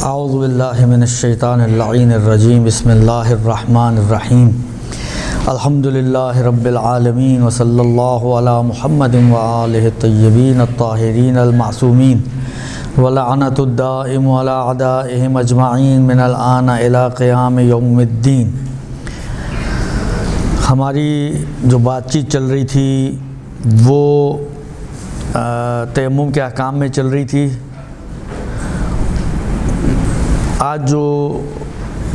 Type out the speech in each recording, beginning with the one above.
اعوذ باللہ من الشیطان اللعین الرجیم بسم اللہ الرحمن الرحیم الحمدللہ رب العالمین وصلی اللہ علی محمد وآلہ الطیبین الطاہرین المعصومین ولعنت الدائم علی اعدائہم اجمعین من الآن الی قیام یوم الدین۔ ہماری جو بات چیت چل رہی تھی وہ تیمم کے احکام میں چل رہی تھی۔ آج جو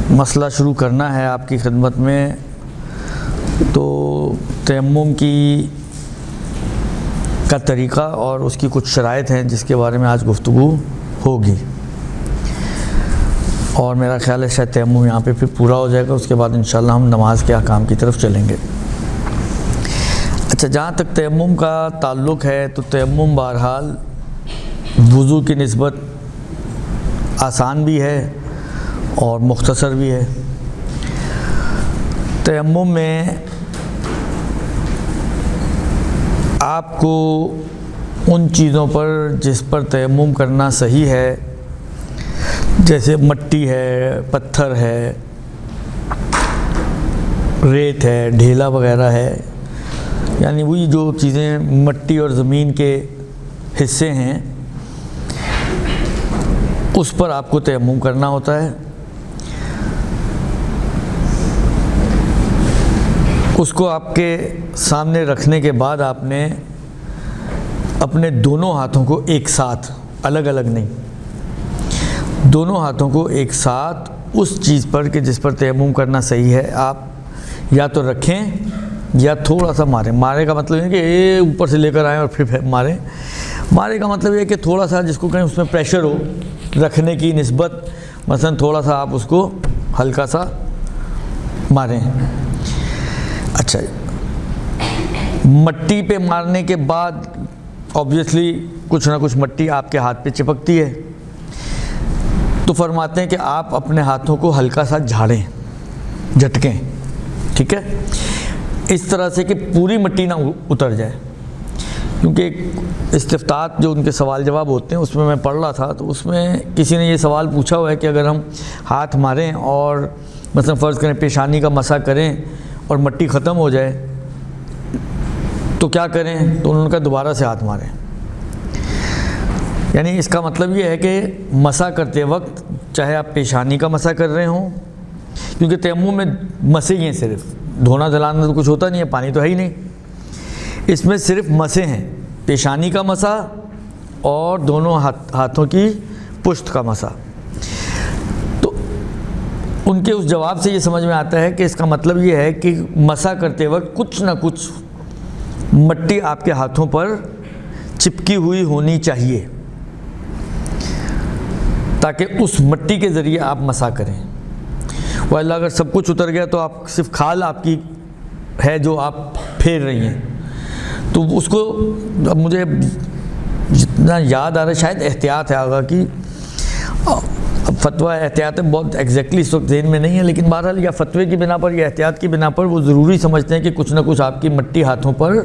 مسئلہ شروع کرنا ہے آپ کی خدمت میں تو تیمم کا طریقہ اور اس کی کچھ شرائط ہیں جس کے بارے میں آج گفتگو ہوگی، اور میرا خیال ہے شاید تیمم یہاں پہ پھر پورا ہو جائے گا، اس کے بعد انشاءاللہ ہم نماز کے احکام کی طرف چلیں گے۔ اچھا، جہاں تک تیمم کا تعلق ہے تو تیمم بہرحال وضو کی نسبت آسان بھی ہے اور مختصر بھی ہے۔ تیمم میں آپ کو ان چیزوں پر جس پر تیمم کرنا صحیح ہے، جیسے مٹی ہے، پتھر ہے، ریت ہے، ڈھیلا وغیرہ ہے، یعنی وہی جو چیزیں مٹی اور زمین کے حصے ہیں اس پر آپ کو تیمم کرنا ہوتا ہے۔ اس کو آپ کے سامنے رکھنے کے بعد آپ نے اپنے دونوں ہاتھوں کو ایک ساتھ، الگ الگ نہیں، دونوں ہاتھوں کو ایک ساتھ اس چیز پر کہ جس پر تیمم کرنا صحیح ہے آپ یا تو رکھیں یا تھوڑا سا ماریں۔ مارے کا مطلب ہے کہ اوپر سے لے کر آئیں اور پھر ماریں۔ مارے کا مطلب یہ کہ تھوڑا سا جس کو کہیں اس میں پریشر ہو رکھنے کی نسبت، مثلا تھوڑا سا آپ اس کو ہلکا سا ماریں۔ اچھا، مٹی پہ مارنے کے بعد آبویسلی کچھ نہ کچھ مٹی آپ کے ہاتھ پہ چپکتی ہے، تو فرماتے ہیں کہ آپ اپنے ہاتھوں کو ہلکا سا جھاڑیں، جھٹکیں، ٹھیک ہے، اس طرح سے کہ پوری مٹی نہ اتر جائے، کیونکہ استفتاءات جو ان کے سوال جواب ہوتے ہیں اس میں پڑھ رہا تھا تو اس میں کسی نے یہ سوال پوچھا ہوا ہے کہ اگر ہم ہاتھ ماریں اور مثلا فرض کریں پیشانی کا مسح کریں اور مٹی ختم ہو جائے تو کیا کریں، تو انہوں نے کہا دوبارہ سے ہاتھ ماریں۔ یعنی اس کا مطلب یہ ہے کہ مسح کرتے وقت چاہے آپ پیشانی کا مسح کر رہے ہوں، کیونکہ تیمم میں مسے ہی ہیں، صرف دھونا دھلانا تو کچھ ہوتا نہیں ہے، پانی تو ہے ہی نہیں، اس میں صرف مسے ہیں، پیشانی کا مسح اور دونوں ہاتھوں کی پشت کا مسح۔ تو ان کے اس جواب سے یہ سمجھ میں آتا ہے کہ اس کا مطلب یہ ہے کہ مسح کرتے وقت کچھ نہ کچھ مٹی آپ کے ہاتھوں پر چپکی ہوئی ہونی چاہیے تاکہ اس مٹی کے ذریعے آپ مسح کریں، وَإِلَّا اگر سب کچھ اتر گیا تو آپ صرف کھال آپ کی ہے جو آپ پھیر رہی ہیں، تو اس کو اب مجھے جتنا یاد آ رہا ہے شاید احتیاط ہے آگاہ کی، اب فتویٰ احتیاط بہت ایگزیکٹلی اس وقت ذہن میں نہیں ہے، لیکن بہرحال یا فتوے کی بنا پر یا احتیاط کی بنا پر وہ ضروری سمجھتے ہیں کہ کچھ نہ کچھ آپ کی مٹی ہاتھوں پر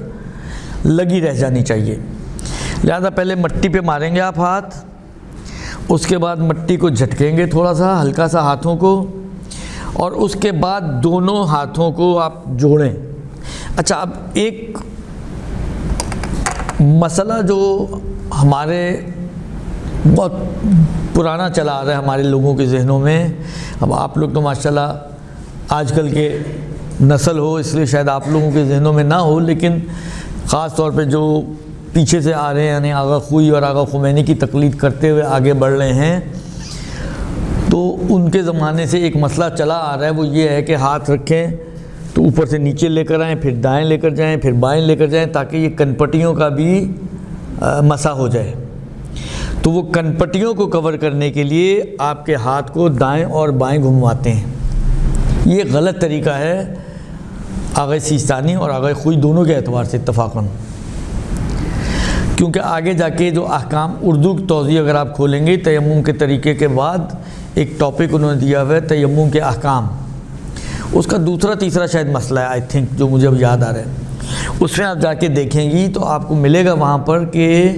لگی رہ جانی چاہیے، لہذا پہلے مٹی پہ ماریں گے آپ ہاتھ، اس کے بعد مٹی کو جھٹکیں گے تھوڑا سا ہلکا سا ہاتھوں کو، اور اس کے بعد دونوں ہاتھوں کو آپ جوڑیں۔ اچھا، اب ایک مسئلہ جو ہمارے بہت پرانا چلا آ رہا ہے ہمارے لوگوں کے ذہنوں میں، اب آپ لوگ تو ماشاءاللہ آج کل کے نسل ہو اس لیے شاید آپ لوگوں کے ذہنوں میں نہ ہو، لیکن خاص طور پہ جو پیچھے سے آ رہے ہیں، یعنی آغا خوئی اور آغا خمینی کی تقلید کرتے ہوئے آگے بڑھ رہے ہیں، تو ان کے زمانے سے ایک مسئلہ چلا آ رہا ہے، وہ یہ ہے کہ ہاتھ رکھیں تو اوپر سے نیچے لے کر آئیں، پھر دائیں لے کر جائیں، پھر بائیں لے کر جائیں، تاکہ یہ کنپٹیوں کا بھی مسح ہو جائے۔ تو وہ کنپٹیوں کو کور کرنے کے لیے آپ کے ہاتھ کو دائیں اور بائیں گھمواتے ہیں۔ یہ غلط طریقہ ہے آغا سیستانی اور آغا خوئی دونوں کے اعتبار سے اتفاقاً، کیونکہ آگے جا کے جو احکام اردو کی توضیح اگر آپ کھولیں گے تیمم کے طریقے کے بعد ایک ٹاپک انہوں نے دیا ہوا ہے تیمم کے احکام، اس کا دوسرا تیسرا شاید مسئلہ ہے آئی تھنک جو مجھے اب یاد آ رہا ہے، اس میں آپ جا کے دیکھیں گی تو آپ کو ملے گا وہاں پر کہ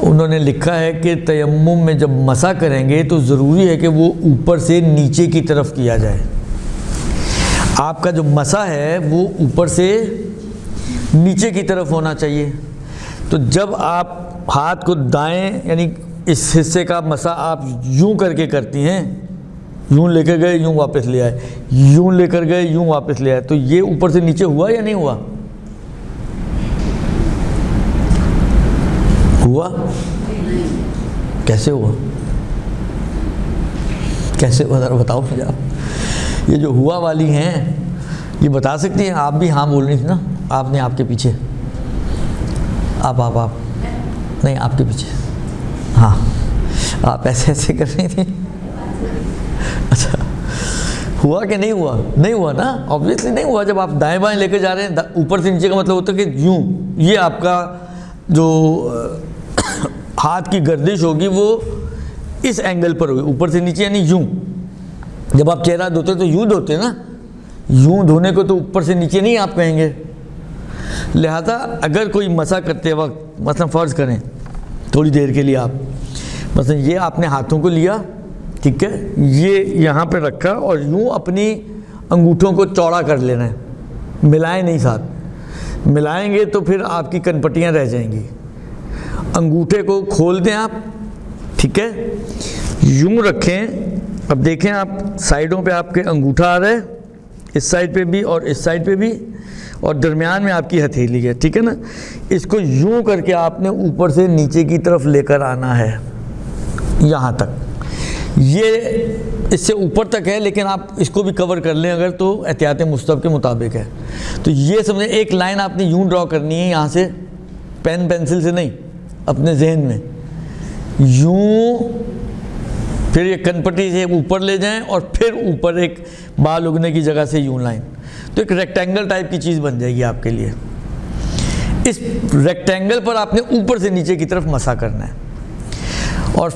انہوں نے لکھا ہے کہ تیمم میں جب مسح کریں گے تو ضروری ہے کہ وہ اوپر سے نیچے کی طرف کیا جائے. آپ کا جو مسح ہے وہ اوپر سے نیچے کی طرف ہونا چاہیے. تو جب آپ ہاتھ کو دائیں یعنی اس حصے کا مسح آپ یوں کر کے کرتی ہیں, یوں لے کر گئے یوں واپس لے آئے, یوں لے کر گئے یوں واپس لے آئے, تو یہ اوپر سے نیچے ہوا یا نہیں ہوا؟ ہوا؟ کیسے ہوا؟ کیسے ہوا ذرا بتاؤ مجھے آپ. یہ جو ہوا والی ہیں یہ بتا سکتی ہیں؟ آپ بھی ہاں بول رہی تھی نا, آپ نے, آپ کے پیچھے, آپ نہیں, آپ کے پیچھے, ہاں آپ ایسے ایسے کر رہی تھی. اچھا ہوا کہ نہیں ہوا؟ نہیں ہوا نا, آبویسلی نہیں ہوا. جب آپ دائیں بائیں لے کے جا رہے ہیں, اوپر سے نیچے کا مطلب ہوتا ہے کہ یوں, یہ آپ کا جو ہاتھ کی گردش ہوگی وہ اس اینگل پر ہوگی, اوپر سے نیچے یعنی یوں. جب آپ چہرہ دھوتے تو یوں دھوتے نا, یوں دھونے کو تو اوپر سے نیچے نہیں آپ کہیں گے. لہذا اگر کوئی مسح کرتے وقت مثلا فرض کریں تھوڑی دیر کے لیے آپ مثلا یہ آپ نے ہاتھوں کو لیا, ٹھیک ہے, یہ یہاں پہ رکھا اور یوں اپنی انگوٹھوں کو چوڑا کر لینا ہے, ملائیں نہیں ساتھ. ملائیں گے تو پھر آپ کی کنپٹیاں رہ جائیں گی. انگوٹھے کو کھول دیں آپ, ٹھیک ہے, یوں رکھیں. اب دیکھیں آپ سائڈوں پہ آپ کے انگوٹھا آ رہا ہے, اس سائڈ پہ بھی اور اس سائڈ پہ بھی, اور درمیان میں آپ کی ہتھیلی ہے, ٹھیک ہے نا. اس کو یوں کر کے آپ نے اوپر سے نیچے کی طرف لے کر آنا ہے یہاں تک. یہ اس سے اوپر تک ہے لیکن آپ اس کو بھی کور کر لیں اگر تو احتیاط مستحب کے مطابق ہے. تو یہ سمجھیں ایک لائن آپ نے یوں ڈرا کرنی ہے یہاں سے, پین پینسل سے نہیں, اپنے ذہن میں یوں, پھر یہ کنپٹی سے اوپر لے جائیں اور پھر اوپر ایک بال اگنے کی جگہ سے یوں لائن, تو ایک ریکٹینگل ٹائپ کی چیز بن جائے گی آپ کے لیے. اس ریکٹینگل پر آپ نے اوپر سے نیچے کی طرف مسح کرنا ہے. اور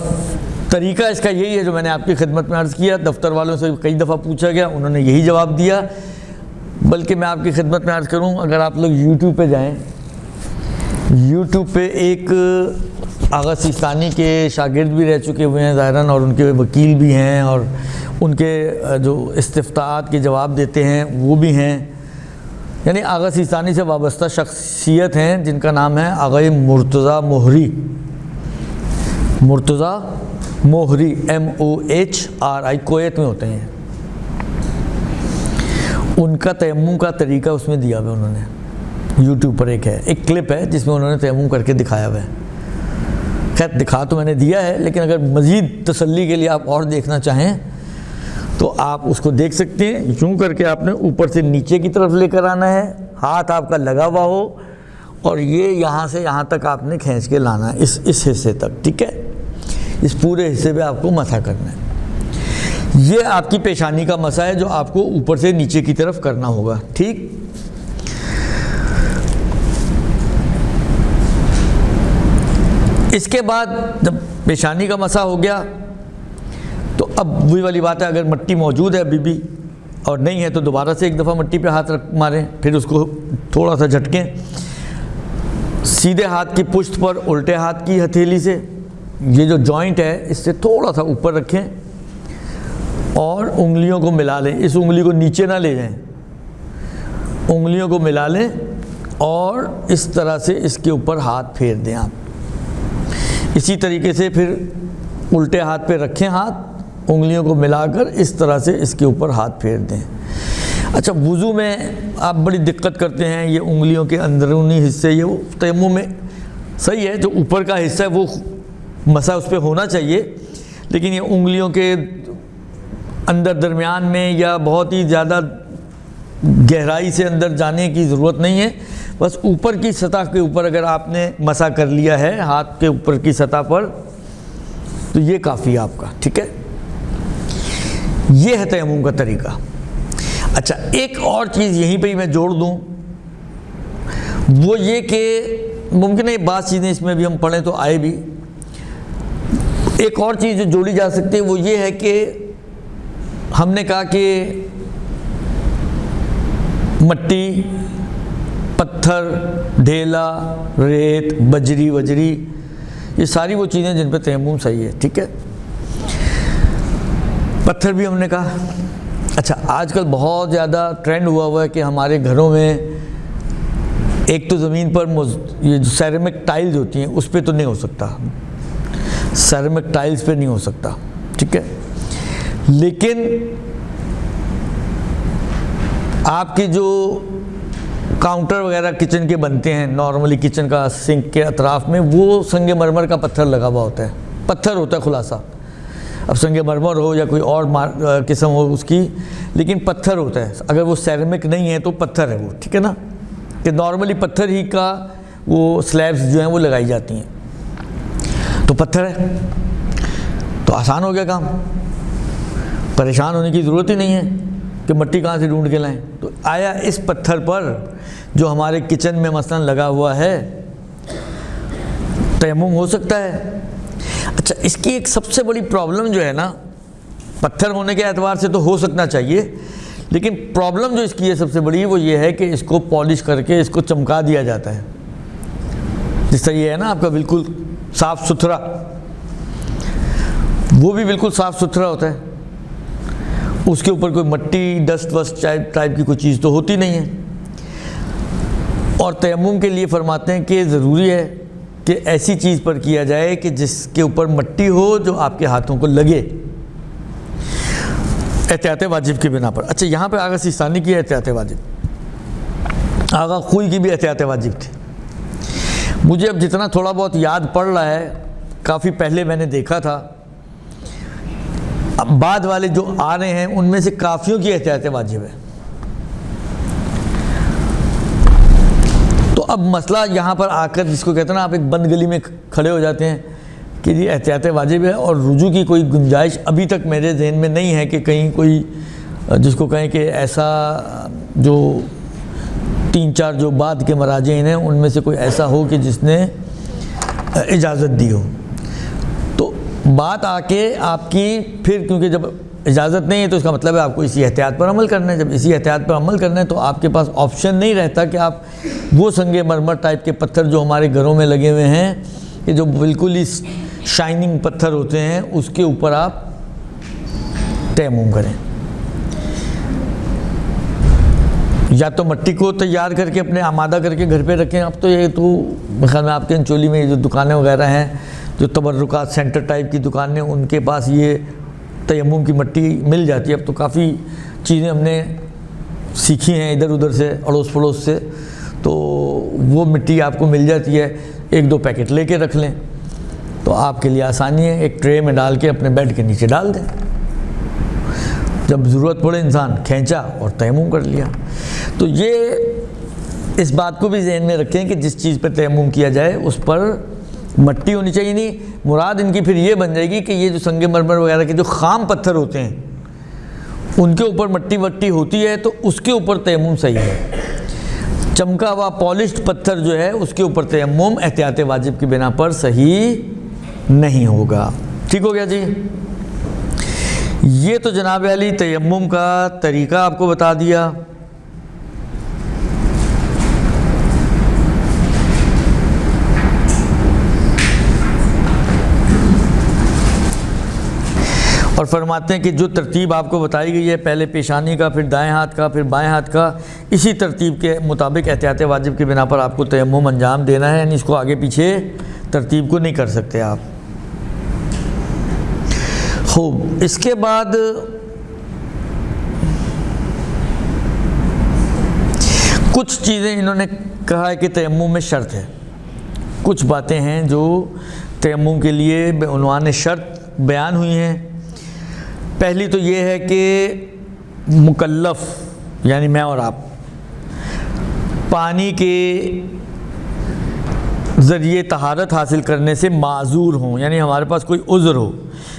طریقہ اس کا یہی ہے جو میں نے آپ کی خدمت میں عرض کیا. دفتر والوں سے کئی دفعہ پوچھا گیا, انہوں نے یہی جواب دیا. بلکہ میں آپ کی خدمت میں عرض کروں, اگر آپ لوگ یوٹیوب پہ جائیں, یوٹیوب پہ ایک آغا سیستانی کے شاگرد بھی رہ چکے ہوئے ہیں ظاہراً, اور ان کے وکیل بھی ہیں, اور ان کے جو استفتاءات کے جواب دیتے ہیں وہ بھی ہیں. یعنی آغا سیستانی سے وابستہ شخصیت ہیں جن کا نام ہے آغا مرتضیٰ موہری. مرتضیٰ موہری, MOHRI, کویت میں ہوتے ہیں. ان کا تیمم کا طریقہ اس میں دیا ہوا ہے انہوں نے. یوٹیوب پر ایک کلپ ہے جس میں انہوں نے تیمم کر کے دکھایا ہوا ہے. خیر دکھا تو میں نے دیا ہے, لیکن اگر مزید تسلی کے لیے آپ اور دیکھنا چاہیں تو آپ اس کو دیکھ سکتے ہیں. یوں کر کے آپ نے اوپر سے نیچے کی طرف لے کر آنا ہے, ہاتھ آپ کا لگا ہوا ہو, اور یہ یہاں سے یہاں تک آپ نے کھینچ کے لانا ہے, اس حصے تک, ٹھیک ہے. اس پورے حصے پہ آپ کو مسح کرنا ہے. یہ آپ کی پیشانی کا مسح ہے جو آپ کو اوپر سے نیچے کی طرف کرنا ہوگا, ٹھیک. اس کے بعد جب پیشانی کا مسح ہو گیا تو اب وہی والی بات ہے, اگر مٹی موجود ہے ابھی بھی اور نہیں ہے تو دوبارہ سے ایک دفعہ مٹی پہ ہاتھ ماریں, پھر اس کو تھوڑا سا جھٹکیں. سیدھے ہاتھ کی پشت پر الٹے ہاتھ کی ہتھیلی سے یہ جو جوائنٹ ہے اس سے تھوڑا سا اوپر رکھیں اور انگلیوں کو ملا لیں. اس انگلی کو نیچے نہ لے جائیں, انگلیوں کو ملا لیں اور اس طرح سے اس کے اوپر ہاتھ پھیر دیں آپ. اسی طریقے سے پھر الٹے ہاتھ پہ رکھیں ہاتھ, انگلیوں کو ملا کر اس طرح سے اس کے اوپر ہاتھ پھیر دیں. اچھا وضو میں آپ بڑی دقت کرتے ہیں, یہ انگلیوں کے اندرونی حصے, یہ وہ تیمم میں صحیح ہے جو اوپر کا حصہ ہے وہ مسح اس پہ ہونا چاہیے, لیکن یہ انگلیوں کے اندر درمیان میں یا بہت ہی زیادہ گہرائی سے اندر جانے کی ضرورت نہیں ہے. بس اوپر کی سطح کے اوپر اگر آپ نے مسح کر لیا ہے ہاتھ کے اوپر کی سطح پر تو یہ کافی ہے آپ کا, ٹھیک ہے. یہ ہے تیمم کا طریقہ. اچھا ایک اور چیز یہیں پہ ہی میں جوڑ دوں, وہ یہ کہ ممکن ہے بعض چیزیں اس میں بھی ہم پڑھیں تو آئے بھی. ایک اور چیز جو جوڑی جا سکتی ہے وہ یہ ہے کہ ہم نے کہا کہ مٹی, پتھر, ڈھیلا, ریت, بجری وجری یہ ساری وہ چیزیں جن پہ تیمم صحیح ہے. ٹھیک ہے. پتھر بھی ہم نے کہا. اچھا آج کل بہت زیادہ ٹرینڈ ہوا ہے کہ ہمارے گھروں میں ایک تو زمین پر یہ جو سیرامک ٹائلز ہوتی ہیں اس پہ تو نہیں ہو سکتا, سیرامک ٹائلز پہ نہیں ہو سکتا. ٹھیک ہے. لیکن آپ کے جو کاؤنٹر وغیرہ کچن کے بنتے ہیں نارملی, کچن کا سنک کے اطراف میں, وہ سنگ مرمر کا پتھر لگا ہوا ہوتا ہے, پتھر ہوتا ہے خلاصہ. اب سنگ مرمر ہو یا کوئی اور قسم ہو اس کی, لیکن پتھر ہوتا ہے. اگر وہ سیرامک نہیں ہے تو پتھر ہے وہ. ٹھیک ہے نا, کہ نارملی پتھر ہی کا وہ سلیبس جو ہیں وہ لگائی جاتی ہیں. تو پتھر ہے تو آسان ہو گیا کام, پریشان ہونے کی ضرورت ہی نہیں ہے کہ مٹی کہاں سے ڈھونڈ کے لائیں. تو آیا اس پتھر پر جو ہمارے کچن میں مثلا لگا ہوا ہے تیمم ہو سکتا ہے؟ اچھا اس کی ایک سب سے بڑی پرابلم جو ہے نا, پتھر ہونے کے اعتبار سے تو ہو سکنا چاہیے, لیکن پرابلم جو اس کی ہے سب سے بڑی وہ یہ ہے کہ اس کو پالش کر کے اس کو چمکا دیا جاتا ہے. جس طرح یہ ہے نا آپ کا بالکل صاف ستھرا, وہ بھی بالکل صاف ستھرا ہوتا ہے, اس کے اوپر کوئی مٹی ڈسٹ وسٹ ٹائپ کی کوئی چیز تو ہوتی نہیں ہے. اور تیمم کے لیے فرماتے ہیں کہ ضروری ہے کہ ایسی چیز پر کیا جائے کہ جس کے اوپر مٹی ہو جو آپ کے ہاتھوں کو لگے, احتیاط واجب کی بنا پر. اچھا یہاں پہ آغا سیستانی کی احتیاط واجب, آغا خوئی کی بھی احتیاط واجب تھی. مجھے اب جتنا تھوڑا بہت یاد پڑ رہا ہے, کافی پہلے میں نے دیکھا تھا, اب بعد والے جو آ رہے ہیں ان میں سے کافیوں کی احتیاط واجب ہے. تو اب مسئلہ یہاں پر آ کر جس کو کہتے ہیں نا آپ ایک بند گلی میں کھڑے ہو جاتے ہیں کہ یہ احتیاط واجب ہے, اور رجوع کی کوئی گنجائش ابھی تک میرے ذہن میں نہیں ہے کہ کہیں کوئی جس کو کہیں کہ ایسا جو 3-4 جو بعد کے مراجع ہیں ان میں سے کوئی ایسا ہو کہ جس نے اجازت دی ہو. تو بات آ کے آپ کی پھر, کیونکہ جب اجازت نہیں ہے تو اس کا مطلب ہے آپ کو اسی احتیاط پر عمل کرنا ہے. جب اسی احتیاط پر عمل کرنا ہے تو آپ کے پاس آپشن نہیں رہتا کہ آپ وہ سنگ مرمر ٹائپ کے پتھر جو ہمارے گھروں میں لگے ہوئے ہیں کہ جو بالکل ہی شائننگ پتھر ہوتے ہیں اس کے اوپر آپ تیمم کریں. یا تو مٹی کو تیار کر کے اپنے آمادہ کر کے گھر پہ رکھیں. اب تو یہ تو خیال میں آپ کے انچولی میں جو دکانیں وغیرہ ہیں, جو تبرکات سینٹر ٹائپ کی دکانیں, ان کے پاس یہ تیمم کی مٹی مل جاتی ہے. اب تو کافی چیزیں ہم نے سیکھی ہیں ادھر ادھر سے, اڑوس پڑوس سے, تو وہ مٹی آپ کو مل جاتی ہے. 1-2 پیکٹ لے کے رکھ لیں تو آپ کے لیے آسانی ہے. ایک ٹرے میں ڈال کے اپنے بیڈ کے نیچے ڈال دیں, جب ضرورت پڑے انسان کھینچا اور تیمم کر لیا. تو یہ اس بات کو بھی ذہن میں رکھیں کہ جس چیز پہ تیمم کیا جائے اس پر مٹی ہونی چاہیے. نہیں مراد ان کی پھر یہ بن جائے گی کہ یہ جو سنگ مرمر وغیرہ کے جو خام پتھر ہوتے ہیں ان کے اوپر مٹی وٹی ہوتی ہے تو اس کے اوپر تیمم صحیح ہے. چمکا ہوا پالشڈ پتھر جو ہے اس کے اوپر تیمم احتیاط واجب کی بنا پر صحیح نہیں ہوگا. ٹھیک ہو گیا جی. یہ تو جناب علی تیمم کا طریقہ آپ کو بتا دیا. اور فرماتے ہیں کہ جو ترتیب آپ کو بتائی گئی ہے, پہلے پیشانی کا, پھر دائیں ہاتھ کا, پھر بائیں ہاتھ کا, اسی ترتیب کے مطابق احتیاط واجب کی بنا پر آپ کو تیمم انجام دینا ہے. یعنی اس کو آگے پیچھے ترتیب کو نہیں کر سکتے آپ. خوب. اس کے بعد کچھ چیزیں انہوں نے کہا ہے کہ تیمم میں شرط ہے. کچھ باتیں ہیں جو تیمم کے لیے بعنوان شرط بیان ہوئی ہیں. پہلی تو یہ ہے کہ مکلف یعنی میں اور آپ پانی کے ذریعے طہارت حاصل کرنے سے معذور ہوں, یعنی ہمارے پاس کوئی عذر ہو.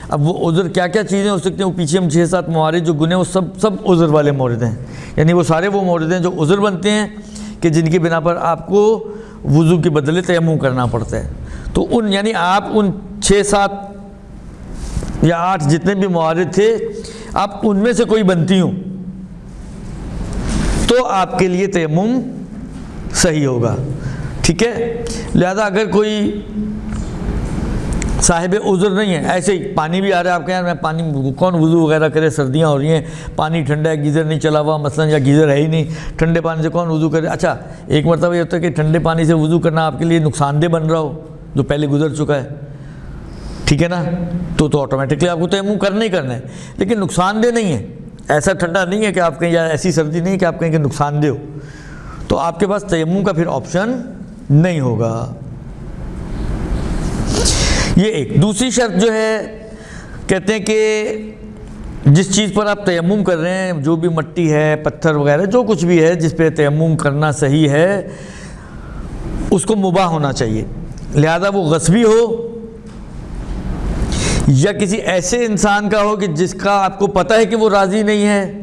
اب وہ عذر کیا کیا چیزیں ہو سکتی ہیں, وہ پیچھے ہم 6-7 موارد جو گنے وہ سب عذر والے مورد ہیں. یعنی وہ سارے وہ مورد ہیں جو عذر بنتے ہیں کہ جن کی بنا پر آپ کو وضو کے بدلے تیمم کرنا پڑتا ہے. تو ان یعنی آپ ان 6-7 یا 8 جتنے بھی موارد تھے آپ ان میں سے کوئی بنتی ہوں تو آپ کے لیے تیمم صحیح ہوگا. ٹھیک ہے. لہذا اگر کوئی صاحب عذر نہیں ہے، ایسے ہی پانی بھی آ رہا ہے آپ کے یہاں، میں پانی کون وضو وغیرہ کرے، سردیاں ہو رہی ہیں، پانی ٹھنڈا ہے، گیزر نہیں چلا ہوا مثلا، یا گیزر ہے ہی نہیں، ٹھنڈے پانی سے کون وضو کرے؟ اچھا ایک مرتبہ یہ ہوتا ہے کہ ٹھنڈے پانی سے وضو کرنا آپ کے لیے نقصان دہ بن رہا ہو جو پہلے گزر چکا ہے، ٹھیک ہے نا، تو آٹومیٹکلی آپ کو تیمم کرنا ہی کرنا ہے، لیکن نقصان دہ نہیں ہے، ایسا ٹھنڈا نہیں ہے کہ آپ کہیں، یا ایسی سردی نہیں ہے کہ آپ کہیں کہ نقصان دہ ہو، تو آپ کے پاس تیمم کا پھر آپشن نہیں ہوگا۔ یہ ایک دوسری شرط جو ہے، کہتے ہیں کہ جس چیز پر آپ تیمم کر رہے ہیں، جو بھی مٹی ہے، پتھر وغیرہ، جو کچھ بھی ہے جس پہ تیمم کرنا صحیح ہے، اس کو مباح ہونا چاہیے، لہذا وہ غصبی ہو یا کسی ایسے انسان کا ہو کہ جس کا آپ کو پتہ ہے کہ وہ راضی نہیں ہے،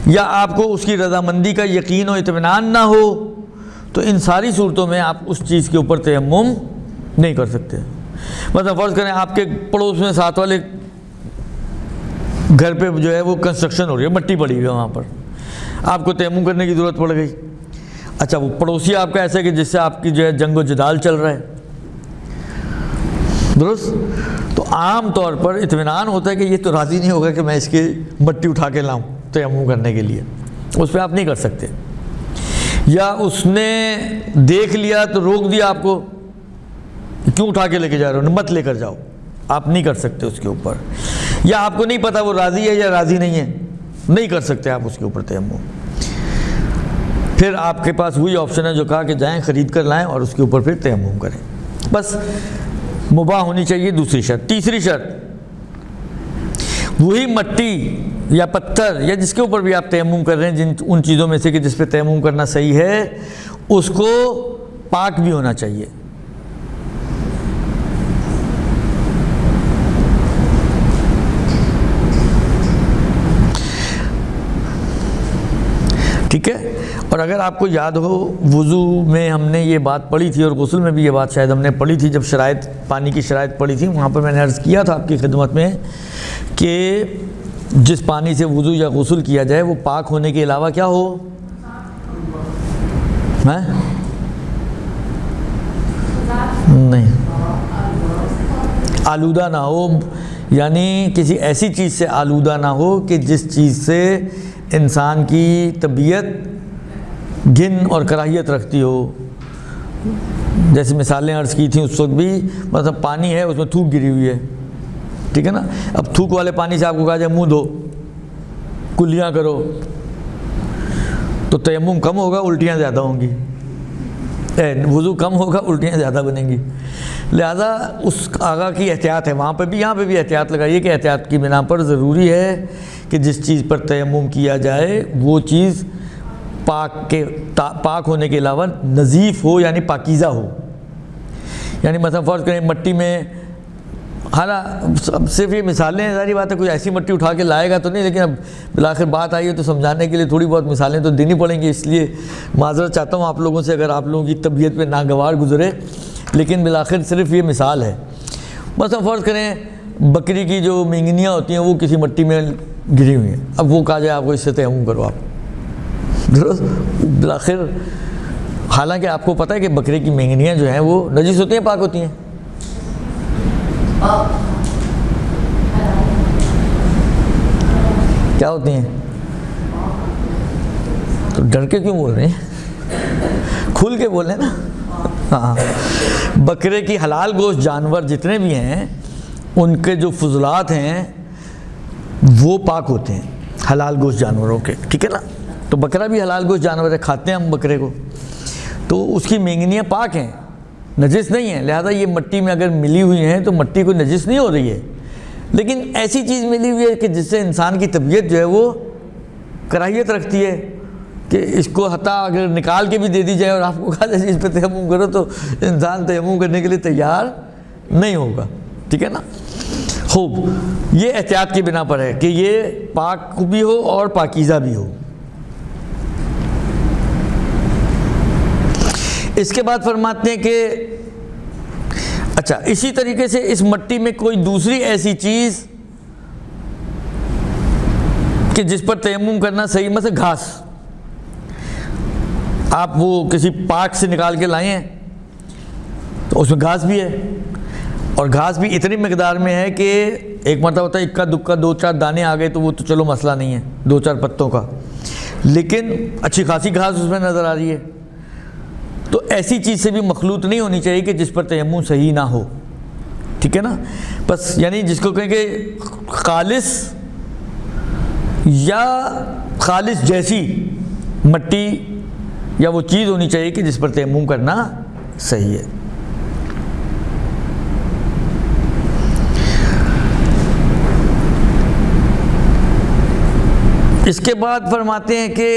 یا آپ کو اس کی رضامندی کا یقین و اطمینان نہ ہو، تو ان ساری صورتوں میں آپ اس چیز کے اوپر تیمم نہیں کر سکتے۔ مثلا فرض کریں آپ کے پڑوس میں ساتھ والے گھر پہ جو ہے وہ کنسٹرکشن ہو رہی ہے، مٹی پڑی ہوئی ہے وہاں پر، آپ کو تیمم کرنے کی ضرورت پڑ گئی۔ اچھا وہ پڑوسی آپ کا ایسا ہے کہ جس سے آپ کی جو ہے جنگ و جدال چل رہا ہے، درست، تو عام طور پر اطمینان ہوتا ہے کہ یہ تو راضی نہیں ہوگا کہ میں اس کی مٹی اٹھا کے لاؤں تیمم کرنے کے لیے، اس پہ آپ نہیں کر سکتے، یا اس نے دیکھ لیا تو روک دیا آپ کو، کیوں اٹھا کے لے کے جا رہے ہو، مت لے کر جاؤ، آپ نہیں کر سکتے اس کے اوپر، یا آپ کو نہیں پتا وہ راضی ہے یا راضی نہیں ہے، نہیں کر سکتے آپ اس کے اوپر تیمم۔ پھر آپ کے پاس وہی آپشن ہے جو کہا کہ جائیں خرید کر لائیں اور اس کے اوپر پھر تیمم کریں، بس مباح ہونی چاہیے دوسری شرط۔ تیسری شرط، وہی مٹی یا پتھر یا جس کے اوپر بھی آپ تیمم کر رہے ہیں، ان چیزوں میں سے کہ جس پہ تیمم کرنا صحیح ہے، اس کو پاک بھی ہونا چاہیے۔ ٹھیک ہے، اور اگر آپ کو یاد ہو وضو میں ہم نے یہ بات پڑھی تھی، اور غسل میں بھی یہ بات شاید ہم نے پڑھی تھی، جب شرائط پانی کی شرائط پڑھی تھی، وہاں پر میں نے عرض کیا تھا آپ کی خدمت میں کہ جس پانی سے وضو یا غسل کیا جائے وہ پاک ہونے کے علاوہ کیا ہو، نہیں آلودہ نہ ہو، یعنی کسی ایسی چیز سے آلودہ نہ ہو کہ جس چیز سے انسان کی طبیعت گھن اور کراہیت رکھتی ہو۔ جیسے مثالیں عرض کی تھیں اس وقت بھی، مطلب پانی ہے اس میں تھوک گری ہوئی ہے، ٹھیک ہے نا، اب تھوک والے پانی سے آپ کو کہا جائے منہ دھو، کلیاں کرو، تو تیمم کم ہوگا، الٹیاں زیادہ ہوں گی، وضو کم ہوگا، الٹیاں زیادہ بنیں گی، لہذا اس آگاہ کی احتیاط ہے، وہاں پہ بھی یہاں پہ بھی احتیاط لگائیے کہ احتیاط کی بنا پر ضروری ہے کہ جس چیز پر تیمم کیا جائے وہ چیز پاک ہونے کے علاوہ نظیف ہو، یعنی پاکیزہ ہو۔ یعنی مثلا فرض کریں مٹی میں، حالانکہ صرف یہ مثالیں ہیں، ظاہری بات ہے کوئی ایسی مٹی اٹھا کے لائے گا تو نہیں، لیکن اب بالآخر بات آئی ہے تو سمجھانے کے لیے تھوڑی بہت مثالیں تو دینی پڑیں گی، اس لیے معذرت چاہتا ہوں آپ لوگوں سے اگر آپ لوگوں کی طبیعت پہ ناگوار گزرے، لیکن بالآخر صرف یہ مثال ہے۔ مثلا فرض کریں بکری کی جو مینگنیاں ہوتی ہیں وہ کسی مٹی میں گری ہوئی ہیں، اب وہ کہا جائے آپ کو اس سے تیمم کرو، آپ درست، بالآخر حالانکہ آپ کو پتہ ہے کہ بکرے کی مینگنیاں جو ہیں وہ نجس ہوتی ہیں، پاک ہوتی ہیں، کیا ہوتی ہیں؟ تو ڈر کے کیوں بول رہے ہیں؟ کھل کے بول رہے ہیں نا۔ ہاں، بکرے کی حلال گوشت جانور جتنے بھی ہیں ان کے جو فضلات ہیں وہ پاک ہوتے ہیں، حلال گوشت جانوروں کے، ٹھیک ہے نا، تو بکرا بھی حلال گوشت جانور ہے، کھاتے ہیں ہم بکرے کو، تو اس کی مینگنیاں پاک ہیں، نجس نہیں ہیں، لہذا یہ مٹی میں اگر ملی ہوئی ہیں تو مٹی کوئی نجس نہیں ہو رہی ہے، لیکن ایسی چیز ملی ہوئی ہے کہ جس سے انسان کی طبیعت جو ہے وہ کراہیت رکھتی ہے کہ اس کو حتیٰ اگر نکال کے بھی دے دی جائے اور آپ کو کہا جائے اس پہ تیمم کرو تو انسان تیمم کرنے کے لیے تیار نہیں ہوگا، ٹھیک ہے نا۔ خوب، یہ احتیاط کی بنا پر ہے کہ یہ پاک بھی ہو اور پاکیزہ بھی ہو۔ اس کے بعد فرماتے ہیں کہ اچھا اسی طریقے سے اس مٹی میں کوئی دوسری ایسی چیز کہ جس پر تیمم کرنا صحیح، مثلا گھاس، آپ وہ کسی پارک سے نکال کے لائے ہیں تو اس میں گھاس بھی ہے، اور گھاس بھی اتنی مقدار میں ہے کہ ایک مرتبہ ہوتا ہے اکا دکا 2-4 دانے آ گئے تو وہ تو چلو مسئلہ نہیں ہے 2-4 پتوں کا، لیکن اچھی خاصی گھاس اس میں نظر آ رہی ہے، تو ایسی چیز سے بھی مخلوط نہیں ہونی چاہیے کہ جس پر تیمم صحیح نہ ہو، ٹھیک ہے نا. بس یعنی جس کو کہیں کہ خالص یا خالص جیسی مٹی یا وہ چیز ہونی چاہیے کہ جس پر تیمم کرنا صحیح ہے. اس کے بعد فرماتے ہیں کہ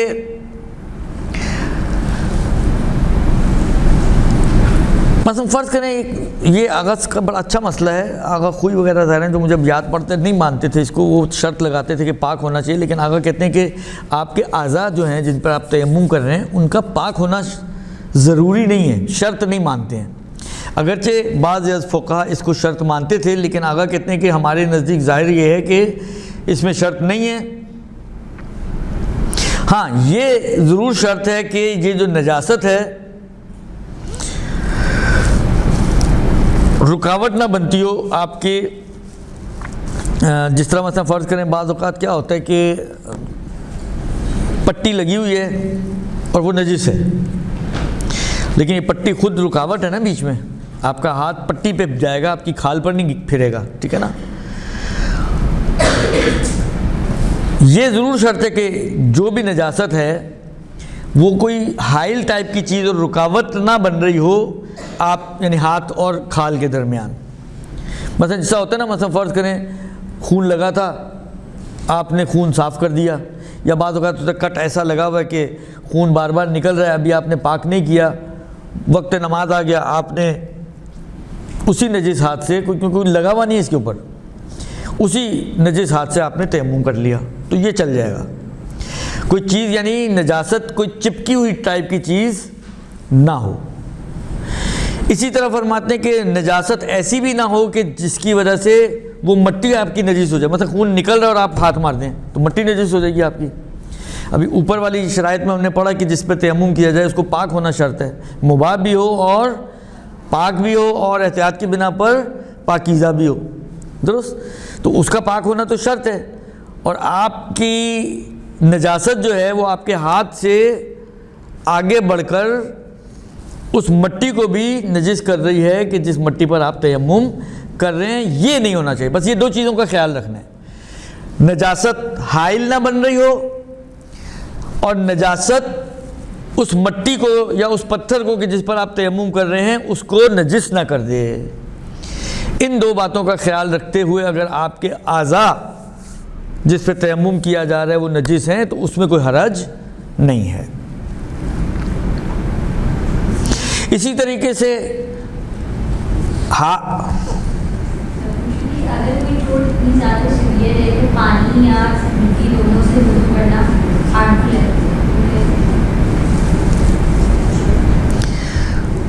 مثلا فرض کریں یہ آغاز کا بڑا اچھا مسئلہ ہے. آغا خوئی وغیرہ ظاہر ہیں جو مجھے یاد پڑتے نہیں مانتے تھے اس کو، وہ شرط لگاتے تھے کہ پاک ہونا چاہیے، لیکن آغا کہتے ہیں کہ آپ کے اعضاء جو ہیں جن پر آپ تیمم کر رہے ہیں ان کا پاک ہونا ضروری نہیں ہے، شرط نہیں مانتے ہیں. اگرچہ بعض از فقہا اس کو شرط مانتے تھے، لیکن آغا کہتے ہیں کہ ہمارے نزدیک ظاہر یہ ہے کہ اس میں شرط نہیں ہے. ہاں یہ ضرور شرط ہے کہ یہ جو نجاست ہے رکاوٹ نہ بنتی ہو آپ کے. جس طرح مثلا فرض کریں بعض اوقات کیا ہوتا ہے کہ پٹی لگی ہوئی ہے اور وہ نجس ہے، لیکن یہ پٹی خود رکاوٹ ہے نا بیچ میں، آپ کا ہاتھ پٹی پہ جائے گا، آپ کی کھال پر نہیں پھرے گا، ٹھیک ہے نا. یہ ضرور شرط ہے کہ جو بھی نجاست ہے وہ کوئی حائل ٹائپ کی چیز اور رکاوٹ نہ بن رہی ہو آپ یعنی ہاتھ اور کھال کے درمیان. مثلا جیسا ہوتا ہے نا، مثلا فرض کریں خون لگا تھا، آپ نے خون صاف کر دیا، یا بعض اوقات ہوتا ہے کٹ ایسا لگا ہوا ہے کہ خون بار بار نکل رہا ہے، ابھی آپ نے پاک نہیں کیا، وقت نماز آ گیا، آپ نے اسی نجس ہاتھ سے کوئی لگا ہوا نہیں ہے اس کے اوپر، اسی نجس ہاتھ سے آپ نے تیمم کر لیا تو یہ چل جائے گا. کوئی چیز یعنی نجاست کوئی چپکی ہوئی ٹائپ کی چیز نہ ہو. اسی طرح فرماتے ہیں کہ نجاست ایسی بھی نہ ہو کہ جس کی وجہ سے وہ مٹی آپ کی نجس ہو جائے. مثلا خون نکل رہا ہے اور آپ ہاتھ مار دیں تو مٹی نجس ہو جائے گی آپ کی. ابھی اوپر والی شرائط میں ہم نے پڑھا کہ جس پہ تیمم کیا جائے اس کو پاک ہونا شرط ہے، مباح بھی ہو اور پاک بھی ہو اور احتیاط کی بنا پر پاکیزہ بھی ہو، درست. تو اس کا پاک ہونا تو شرط ہے، اور آپ کی نجاست جو ہے وہ آپ کے ہاتھ سے آگے بڑھ کر اس مٹی کو بھی نجس کر رہی ہے کہ جس مٹی پر آپ تیمم کر رہے ہیں. یہ نہیں ہونا چاہیے. بس یہ دو چیزوں کا خیال رکھنا ہے، نجاست حائل نہ بن رہی ہو اور نجاست اس مٹی کو یا اس پتھر کو کہ جس پر آپ تیمم کر رہے ہیں اس کو نجس نہ کر دے. ان دو باتوں کا خیال رکھتے ہوئے اگر آپ کے اعضاء جس پہ تیمم کیا جا رہا ہے وہ نجس ہیں تو اس میں کوئی حرج نہیں ہے. اسی طریقے سے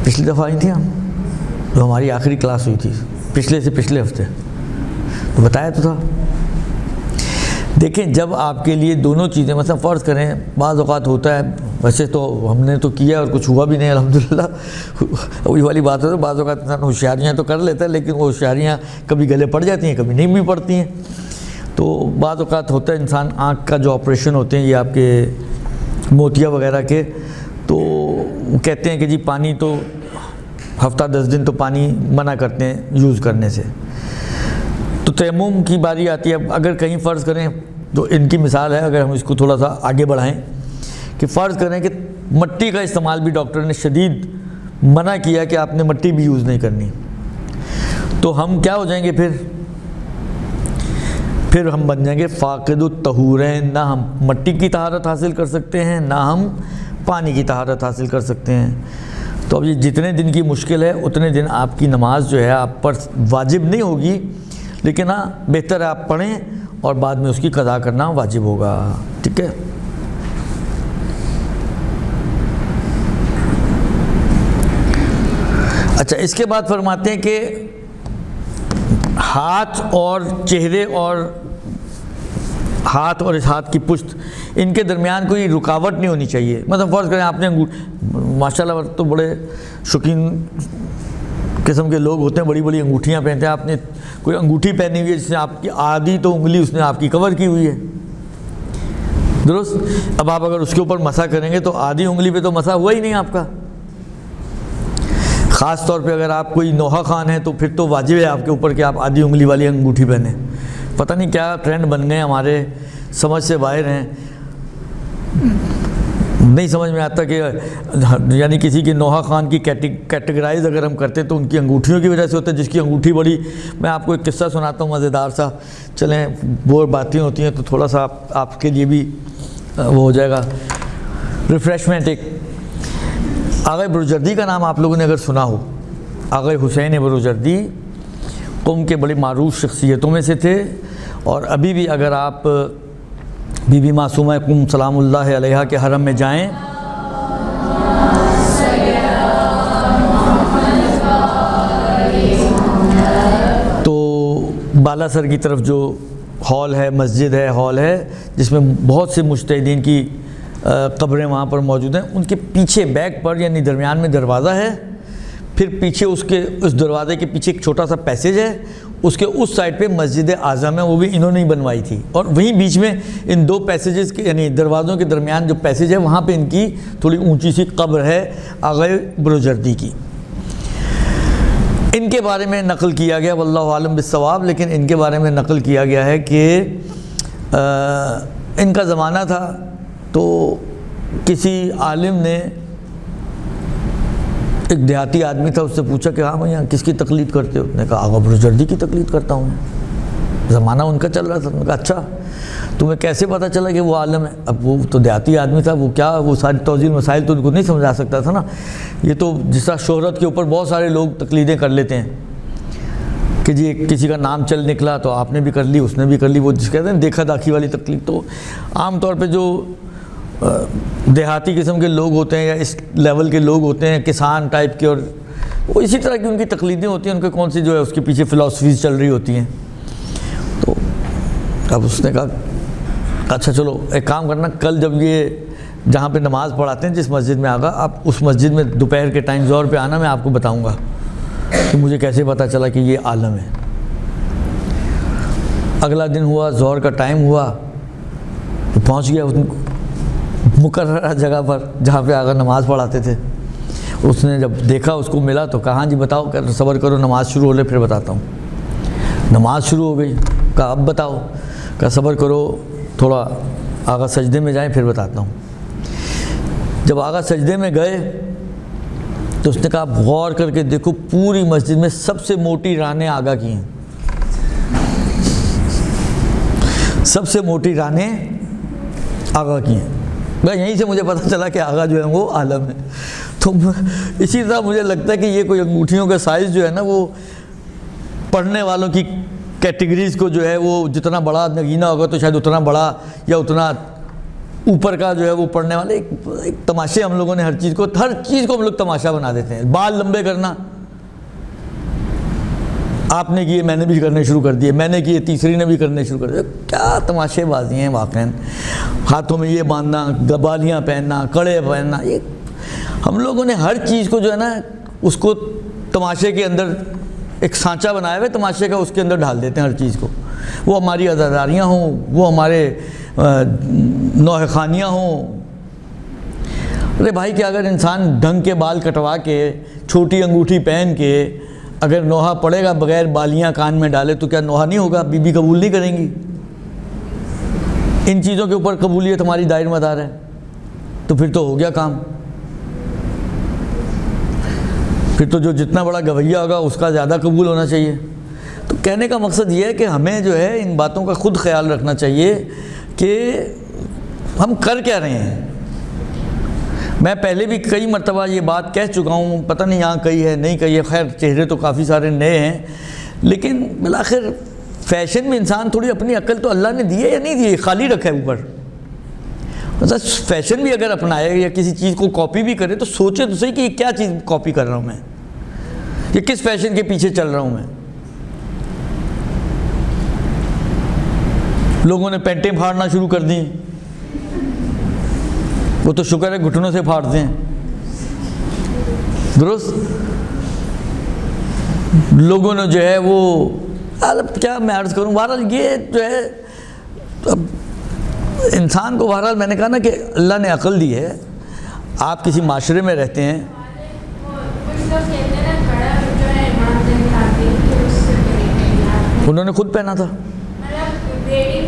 پچھلی دفعہ آئی تھی ہم، جو ہماری آخری کلاس ہوئی تھی پچھلے سے پچھلے ہفتے، تو بتایا تو تھا. دیکھیں جب آپ کے لیے دونوں چیزیں مثلا فرض کریں بعض اوقات ہوتا ہے، ویسے تو ہم نے تو کیا اور کچھ ہوا بھی نہیں الحمدللہ، وہی والی بات ہے، بعض اوقات انسان ہوشیاریاں تو کر لیتا ہے لیکن وہ ہوشیاریاں کبھی گلے پڑ جاتی ہیں کبھی نہیں بھی پڑتی ہیں. تو بعض اوقات ہوتا ہے انسان آنکھ کا جو آپریشن ہوتے ہیں یہ آپ کے موتیا وغیرہ کے، تو کہتے ہیں کہ جی پانی تو ہفتہ 10 دن تو پانی منع کرتے ہیں یوز کرنے سے. تو تیمم کی باری آتی ہے. اگر کہیں فرض کریں تو ان کی مثال ہے، اگر ہم اس کو تھوڑا سا آگے بڑھائیں کہ فرض کریں کہ مٹی کا استعمال بھی ڈاکٹر نے شدید منع کیا کہ آپ نے مٹی بھی یوز نہیں کرنی، تو ہم کیا ہو جائیں گے پھر ہم بن جائیں گے فاقد الطہورین. نہ ہم مٹی کی طہارت حاصل کر سکتے ہیں نہ ہم پانی کی طہارت حاصل کر سکتے ہیں. تو اب یہ جتنے دن کی مشکل ہے اتنے دن آپ کی نماز جو ہے آپ پر واجب نہیں ہوگی، لیکن ہاں بہتر ہے آپ پڑھیں اور بعد میں اس کی قضا کرنا واجب ہوگا. ٹھیک ہے. اچھا اس کے بعد فرماتے ہیں کہ ہاتھ اور چہرے اور ہاتھ اور اس ہاتھ کی پشت ان کے درمیان کوئی رکاوٹ نہیں ہونی چاہیے. مثلا فرض کریں آپ نے ماشاء اللہ تو بڑے شوقین قسم کے لوگ ہوتے ہیں، بڑی بڑی انگوٹھیاں پہنتے ہیں. آپ نے کوئی انگوٹھی پہنی ہوئی ہے جس سے آپ کی آدھی تو انگلی اس نے آپ کی کور کی ہوئی ہے، درست. اب آپ اگر اس کے اوپر مسح کریں گے تو آدھی انگلی پہ تو مسح ہوا ہی نہیں آپ کا. خاص طور پہ اگر آپ کوئی نوحہ خان ہیں تو پھر تو واجب ہے آپ کے اوپر کہ آپ آدھی انگلی والی انگوٹھی پہنیں. پتہ نہیں کیا ٹرینڈ بن گئے ہمارے، سمجھ سے باہر ہیں. نہیں سمجھ میں آتا کہ یعنی کسی کی نوحہ خان کی کیٹیگرائز اگر ہم کرتے تو ان کی انگوٹھیوں کی وجہ سے ہوتا ہے. جس کی انگوٹھی بڑی، میں آپ کو ایک قصہ سناتا ہوں مزیدار سا. چلیں بور باتیں ہوتی ہیں تو تھوڑا سا آپ کے لیے بھی وہ ہو جائے گا ریفریشمنٹ. ایک آغا بروجردی کا نام آپ لوگوں نے اگر سنا ہو، آغا حسین بروجردی قوم کے بڑے معروف شخصیتوں میں سے تھے. اور ابھی بھی اگر آپ بی بی معصومہ قم سلام اللہ علیہا کے حرم میں جائیں تو بالا سر کی طرف جو ہال ہے، مسجد ہے، ہال ہے جس میں بہت سے مجتہدین کی قبریں وہاں پر موجود ہیں. ان کے پیچھے بیک پر یعنی درمیان میں دروازہ ہے، پھر پیچھے اس دروازے کے پیچھے ایک چھوٹا سا پیسیج ہے، اس کے اس سائڈ پہ مسجد اعظم ہے، وہ بھی انہوں نے ہی بنوائی تھی. اور وہیں بیچ میں ان دو پیسیجز کے یعنی دروازوں کے درمیان جو پیسیج ہے وہاں پہ ان کی تھوڑی اونچی سی قبر ہے آغا بروجردی کی. ان کے بارے میں نقل کیا گیا، واللہ عالم بالصواب، لیکن ان کے بارے میں نقل کیا گیا ہے کہ ان کا زمانہ تھا تو کسی عالم نے، ایک دیہاتی آدمی تھا، اس سے پوچھا کہ ہاں میں یہاں کس کی تقلید کرتے ہو؟ اس نے کہا آغا بروجردی کی تقلید کرتا ہوں. زمانہ ان کا چل رہا تھا. انہوں نے کہا اچھا تمہیں کیسے پتہ چلا کہ وہ عالم ہے؟ اب وہ تو دیہاتی آدمی تھا، وہ ساری توضیح مسائل تو ان کو نہیں سمجھا سکتا تھا نا. یہ تو جس طرح شہرت کے اوپر بہت سارے لوگ تقلیدیں کر لیتے ہیں کہ جی کسی کا نام چل نکلا تو آپ نے بھی کر لی، اس نے بھی کر لی، وہ جس کہتے ہیں دیکھا داکھی والی تقلید. تو عام طور پہ جو دیہاتی قسم کے لوگ ہوتے ہیں یا اس لیول کے لوگ ہوتے ہیں، کسان ٹائپ کے، اور وہ اسی طرح کی ان کی تقلیدیں ہوتی ہیں. ان کے کون سی جو ہے اس کے پیچھے فلاسفیز چل رہی ہوتی ہیں. تو اب اس نے کہا اچھا چلو ایک کام کرنا، کل جب یہ جہاں پہ نماز پڑھاتے ہیں جس مسجد میں آگا، آپ اس مسجد میں دوپہر کے ٹائم ظہر پہ آنا، میں آپ کو بتاؤں گا کہ مجھے کیسے پتہ چلا کہ یہ عالم ہے. اگلا دن ہوا، ظہر کا ٹائم ہوا، تو پہنچ گیا مقررہ جگہ پر جہاں پہ آگا نماز پڑھاتے تھے. اس نے جب دیکھا، اس کو ملا تو کہا ہاں جی بتاؤ، کہ صبر کرو نماز شروع ہو لے پھر بتاتا ہوں. نماز شروع ہو گئی، کہا اب بتاؤ، کہا صبر کرو تھوڑا آگا سجدے میں جائیں پھر بتاتا ہوں. جب آگا سجدے میں گئے تو اس نے کہا غور کر کے دیکھو پوری مسجد میں سب سے موٹی رانیں آگا کی ہیں، سب سے موٹی رانیں آگا کی ہیں. بھائی یہیں سے مجھے پتہ چلا کہ آغا جو ہے وہ عالم ہے. تو اسی طرح مجھے لگتا ہے کہ یہ کوئی انگوٹھیوں کا سائز جو ہے نا، وہ پڑھنے والوں کی کیٹیگریز کو جو ہے وہ جتنا بڑا نگینہ ہوگا تو شاید اتنا بڑا یا اتنا اوپر کا جو ہے وہ پڑھنے والے ایک تماشے ہم لوگوں نے ہر چیز کو ہم لوگ تماشا بنا دیتے ہیں. بال لمبے کرنا آپ نے کیے، میں نے بھی کرنے شروع کر دیے، میں نے کیے، تیسری نے بھی کرنے شروع کر دیے. کیا تماشے بازی ہیں واقعاً. ہاتھوں میں یہ باندھنا، بالیاں پہننا، کڑے پہننا، یہ ہم لوگوں نے ہر چیز کو جو ہے نا اس کو تماشے کے اندر ایک سانچہ بنایا ہوا ہے تماشے کا، اس کے اندر ڈال دیتے ہیں ہر چیز کو. وہ ہماری عزاداریاں ہوں، وہ ہمارے نوحہ خانیاں ہوں. ارے بھائی کہ اگر انسان ڈھنگ کے بال کٹوا کے چھوٹی انگوٹھی پہن کے اگر نوحہ پڑے گا بغیر بالیاں کان میں ڈالے تو کیا نوحہ نہیں ہوگا؟ بی بی قبول نہیں کریں گی. ان چیزوں کے اوپر قبولیت ہماری دائر مدار ہے تو پھر تو ہو گیا کام. پھر تو جو جتنا بڑا گویہ ہوگا اس کا زیادہ قبول ہونا چاہیے. تو کہنے کا مقصد یہ ہے کہ ہمیں جو ہے ان باتوں کا خود خیال رکھنا چاہیے کہ ہم کر کیا رہے ہیں. میں پہلے بھی کئی مرتبہ یہ بات کہہ چکا ہوں، پتہ نہیں یہاں کہی ہے نہیں کہی ہے، خیر چہرے تو کافی سارے نئے ہیں، لیکن بالآخر فیشن میں انسان تھوڑی اپنی عقل تو اللہ نے دی ہے یا نہیں دی ہے، خالی رکھا ہے اوپر. فیشن بھی اگر اپنائے یا کسی چیز کو کاپی بھی کرے تو سوچے تو صحیح کہ یہ کیا چیز کاپی کر رہا ہوں میں، یہ کس فیشن کے پیچھے چل رہا ہوں میں. لوگوں نے پینٹیں پھاڑنا شروع کر دیں، وہ تو شکر ہے گھٹنوں سے پھاڑتے ہیں، درست. لوگوں نے جو ہے وہ کیا میں عرض کروں، بہرحال یہ جو ہے اب انسان کو، بہرحال میں نے کہا نا کہ اللہ نے عقل دی ہے. آپ کسی معاشرے میں رہتے ہیں، انہوں نے خود پہنا تھا،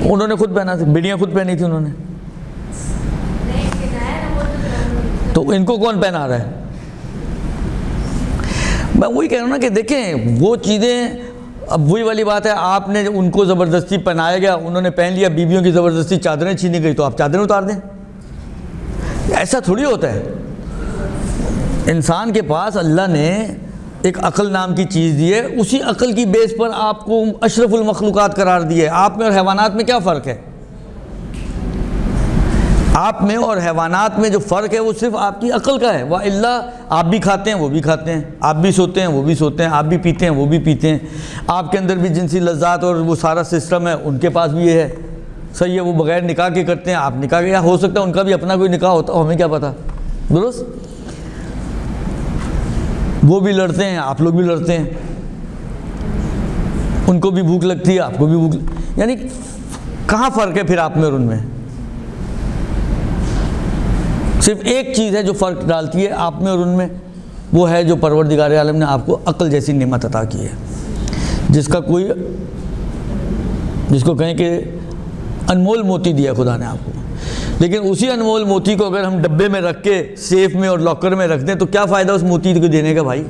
انہوں نے خود پہنا تھا، بیڑیاں خود پہنی تھی انہوں نے، تو ان کو کون پہنا رہا ہے؟ میں وہی کہہ رہا ہوں نا کہ دیکھیں وہ چیزیں، اب وہی والی بات ہے، آپ نے ان کو زبردستی پہنایا گیا، انہوں نے پہن لیا، بیویوں کی زبردستی چادریں چھینی گئی تو آپ چادریں اتار دیں. ایسا تھوڑی ہوتا ہے. انسان کے پاس اللہ نے ایک عقل نام کی چیز دی ہے، اسی عقل کی بیس پر آپ کو اشرف المخلوقات قرار دی ہے. آپ میں اور حیوانات میں کیا فرق ہے؟ آپ میں اور حیوانات میں جو فرق ہے وہ صرف آپ کی عقل کا ہے. وَإِلَّا آپ بھی کھاتے ہیں وہ بھی کھاتے ہیں، آپ بھی سوتے ہیں وہ بھی سوتے ہیں، آپ بھی پیتے ہیں وہ بھی پیتے ہیں، آپ کے اندر بھی جنسی لذات اور وہ سارا سسٹم ہے، ان کے پاس بھی یہ ہے. صحیح ہے، وہ بغیر نکاح کے کرتے ہیں، آپ نکاح کے، یا ہو سکتا ہے ان کا بھی اپنا کوئی نکاح ہوتا ہو، ہمیں کیا پتہ. درست، وہ بھی لڑتے ہیں، آپ لوگ بھی لڑتے ہیں، ان کو بھی بھوک لگتی ہے، آپ کو بھی بھوک، یعنی کہاں فرق ہے پھر آپ میں اور ان میں؟ صرف ایک چیز ہے جو فرق ڈالتی ہے آپ میں اور ان میں، وہ ہے جو پروردگار عالم نے آپ کو عقل جیسی نعمت عطا کی ہے، جس کا کوئی، جس کو کہیں کہ انمول موتی دیا خدا نے آپ کو. لیکن اسی انمول موتی کو اگر ہم ڈبے میں رکھ کے سیف میں اور لاکر میں رکھ دیں تو کیا فائدہ اس موتی کو دینے کا بھائی؟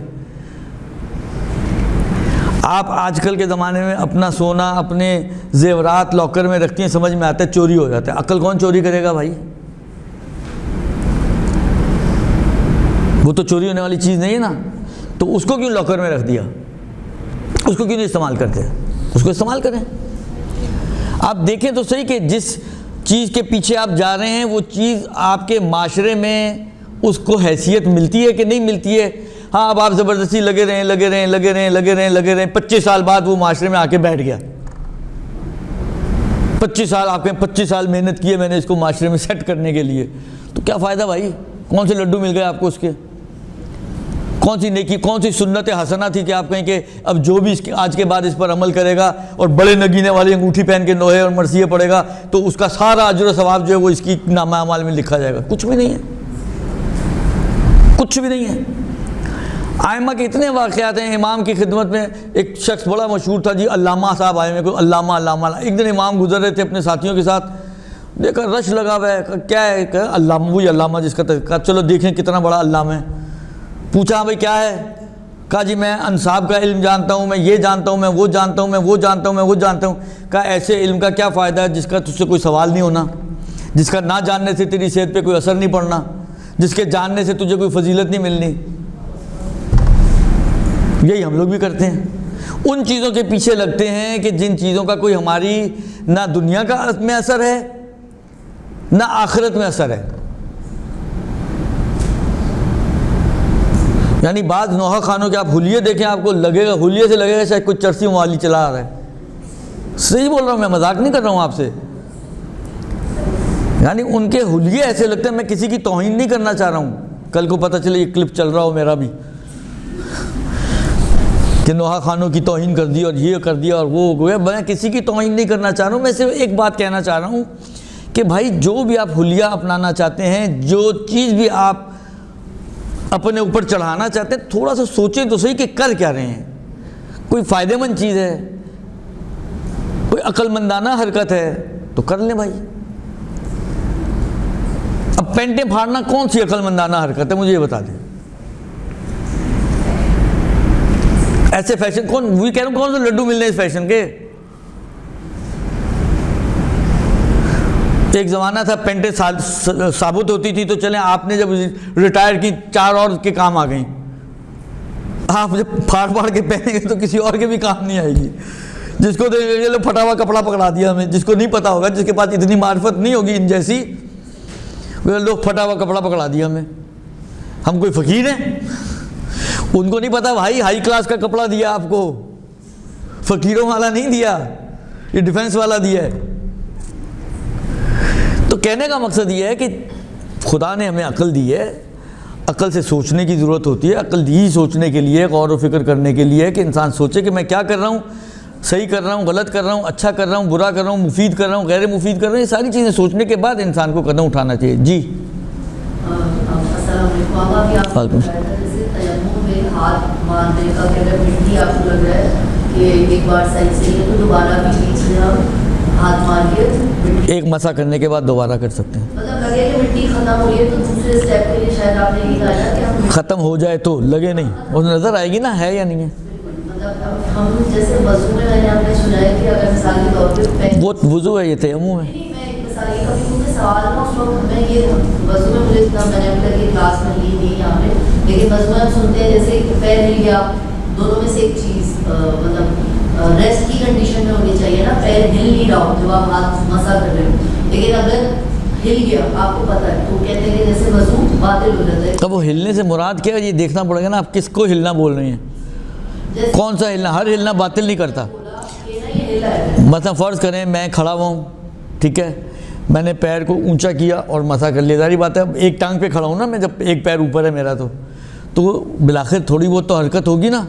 آپ آج کل کے زمانے میں اپنا سونا، اپنے زیورات لاکر میں رکھتے ہیں، سمجھ میں آتا ہے چوری ہو جاتا ہے. عقل کون چوری کرے گا بھائی؟ وہ تو چوری ہونے والی چیز نہیں ہے نا. تو اس کو کیوں لاکر میں رکھ دیا؟ اس کو کیوں نہیں استعمال کرتے؟ اس کو استعمال کریں. آپ دیکھیں تو صحیح کہ جس چیز کے پیچھے آپ جا رہے ہیں وہ چیز آپ کے معاشرے میں اس کو حیثیت ملتی ہے کہ نہیں ملتی ہے؟ ہاں، اب آپ زبردستی لگے رہیں 25 سال بعد وہ معاشرے میں آ کے بیٹھ گیا. 25 سال آپ کے 25 سال محنت کی ہے میں نے اس کو معاشرے میں سیٹ کرنے کے لیے، تو کیا فائدہ بھائی؟ کون سے لڈو مل گئے آپ کو اس کے؟ کون سی نیکی، کون سی سنت حسنہ تھی کہ آپ کہیں کہ اب جو بھی آج کے بعد اس پر عمل کرے گا اور بڑے نگینے والی انگوٹھی پہن کے نوحے اور مرثیے پڑے گا تو اس کا سارا اجر و ثواب جو ہے وہ اس کی نامہ اعمال میں لکھا جائے گا؟ کچھ بھی نہیں ہے، کچھ بھی نہیں ہے. ائمہ کے اتنے واقعات ہیں. امام کی خدمت میں ایک شخص بڑا مشہور تھا جی، علامہ صاحب آئے ہوئے، علامہ. ایک دن امام گزر رہے تھے اپنے ساتھیوں کے ساتھ، دیکھا رش لگا ہوا ہے، کیا ہے؟ علامہ، وہی علامہ جس کا کہا چلو دیکھیں کتنا بڑا علامہ ہے. پوچھا بھائی کیا ہے؟ کہا جی میں انصاب کا علم جانتا ہوں، میں یہ جانتا ہوں، میں وہ جانتا ہوں، میں وہ جانتا ہوں، میں وہ جانتا ہوں. کہا ایسے علم کا کیا فائدہ ہے جس کا تجھ سے کوئی سوال نہیں ہونا، جس کا نہ جاننے سے تیری صحت پہ کوئی اثر نہیں پڑنا، جس کے جاننے سے تجھے کوئی فضیلت نہیں ملنی. یہی ہم لوگ بھی کرتے ہیں، ان چیزوں کے پیچھے لگتے ہیں کہ جن چیزوں کا کوئی ہماری نہ دنیا کا میں اثر ہے نہ آخرت میں اثر ہے. یعنی بعض نوحہ خانوں کے آپ حلیے دیکھیں، آپ کو لگے گا، حلیے سے لگے گا شاید کوئی چرسی موالی چلا آ رہا ہے. صحیح بول رہا ہوں، میں مذاق نہیں کر رہا ہوں آپ سے. یعنی ان کے حلیے ایسے لگتے ہیں، میں کسی کی توہین نہیں کرنا چاہ رہا ہوں، کل کو پتہ چلے یہ کلپ چل رہا ہو میرا بھی کہ نوحہ خانوں کی توہین کر دی اور یہ کر دیا اور وہ ہو گیا. میں کسی کی توہین نہیں کرنا چاہ رہا ہوں، میں صرف ایک بات کہنا چاہ رہا ہوں کہ بھائی جو بھی آپ حلیہ اپنانا چاہتے ہیں، جو چیز بھی آپ اپنے اوپر چڑھانا چاہتے ہیں، تھوڑا سا سوچیں تو صحیح کہ کر کیا رہے ہیں. کوئی فائدہ مند چیز ہے، کوئی عقل مندانہ حرکت ہے تو کر لیں بھائی. اب پینٹیں پھاڑنا کون سی عقل مندانہ حرکت ہے؟ مجھے یہ بتا دیں. ایسے فیشن کون، وہی کہہ رہا ہوں، کون سے لڈو مل رہے ہیں اس فیشن کے؟ ایک زمانہ تھا پینٹیں ثابت ہوتی تھی تو چلیں، آپ نے جب ریٹائر کی 4 اور کے کام آ گئیں. آپ جب پھاڑ کے پہنیں گے تو کسی اور کے بھی کام نہیں آئے گی. جس کو دیکھیں گے پھٹا ہوا کپڑا پکڑا دیا ہمیں، جس کو نہیں پتا ہوگا، جس کے پاس اتنی معرفت نہیں ہوگی ان جیسی، لوگ پھٹا ہوا کپڑا پکڑا دیا ہمیں. ہم کوئی فقیر ہیں؟ ان کو نہیں پتا بھائی ہائی کلاس کا کپڑا دیا آپ کو، فقیروں والا نہیں دیا، یہ ڈیفنس والا دیا ہے. تو کہنے کا مقصد یہ ہے کہ خدا نے ہمیں عقل دی ہے، عقل سے سوچنے کی ضرورت ہوتی ہے. عقل یہی سوچنے کے لیے، غور و فکر کرنے کے لیے کہ انسان سوچے کہ میں کیا کر رہا ہوں، صحیح کر رہا ہوں، غلط کر رہا ہوں، اچھا کر رہا ہوں، برا کر رہا ہوں، مفید کر رہا ہوں، غیر مفید کر رہا ہوں. یہ ساری چیزیں سوچنے کے بعد انسان کو قدم اٹھانا چاہیے. جی السلام علیکم. آپ جیسے تیمم میں ہاتھ مارنے کا کہ اگر مٹی آپ کو لگ رہا ہے کہ ایک بار صحیح سے ہے تو دوبارہ بھی بیچ میں ہم ہاتھ مار کے ایک مسح کرنے کے بعد دوبارہ کر سکتے ہیں. مطلب لگے کہ مٹی ختم ہو رہی ہے تو دوسرے اسٹیپ کے لیے شاید آپ نے یہ کہا کہ ہم ختم ہو جائے تو لگے نہیں، اور نظر آئے گی نا ہے یا نہیں ہے. مطلب ہم جیسے وضو میں نے آپ نے سنا ہے کہ اگر مثال کے طور پہ وہ وضو ہے، یہ تیمم ہے. مثال یہ کبھی مجھے سوال تھا اس وقت میں یہ وضو میں مجھے اتنا میں نے ابھی تک یہ کلاس میں لی نہیں یہاں پہ، لیکن وضو میں ہم سنتے ہیں جیسے پیر ہل گیا، دونوں میں سے ایک چیز مطلب ریسٹ کی کنڈیشن میں ہونی چاہیے نا، پیر ہل نہیں رہا ہو جب آپ ہاتھ مسا کر رہے ہو، لیکن اگر ہل گیا آپ کو پتہ ہے تو کہتے ہیں کہ جیسے وضو باطل ہو جاتا ہے. اب وہ ہلنے سے مراد کیا ہے یہ دیکھنا پڑے گا نا آپ کس کو ہلنا بول رہے ہیں، کون سا ہلنا. ہر ہلنا باطل نہیں کرتا. مثلا فرض کریں میں کھڑا ہوا ہوں، ٹھیک ہے، میں نے پیر کو اونچا کیا اور مسا کر لیا. ظاہری بات ہے اب ایک ٹانگ پہ کھڑا ہوں نا میں، جب ایک پیر اوپر ہے میرا تو بالآخر تھوڑی بہت تو حرکت ہوگی نا،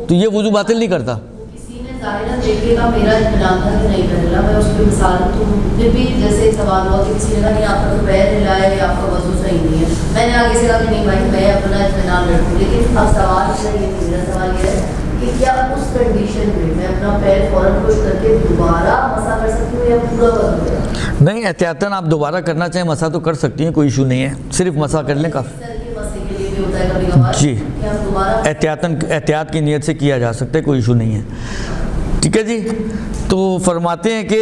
تو یہ وضو باطل نہیں کرتا. کسی نے ظاہرا دیکھے گا میرا اطمینان تھا کہ نہیں کر رہا، میں اس کی مثال تو پھر بھی جیسے سوال ہوا کہ کسی نے کہا نہیں آپ کا تو پیر ہلا ہے یا آپ کا وضو صحیح نہیں ہے، میں نے آگے سے کہا کہ نہیں بھائی میں اپنا اطمینان رکھوں. لیکن اب سوال میرا سوال یہ ہے کہ کیا اس کنڈیشن میں اپنا پیر فوراً خوش کر کے دوبارہ مسا کر سکتی ہوں یا پورا وضو ہے؟ نہیں، احتیاطاً آپ دوبارہ کرنا چاہیں مسا تو کر سکتی ہیں، کوئی ایشو نہیں ہے، صرف مسا کر لیں کافی. جی احتیاط کی نیت سے کیا جا سکتا ہے، کوئی ایشو نہیں ہے. ٹھیک ہے جی. تو فرماتے ہیں کہ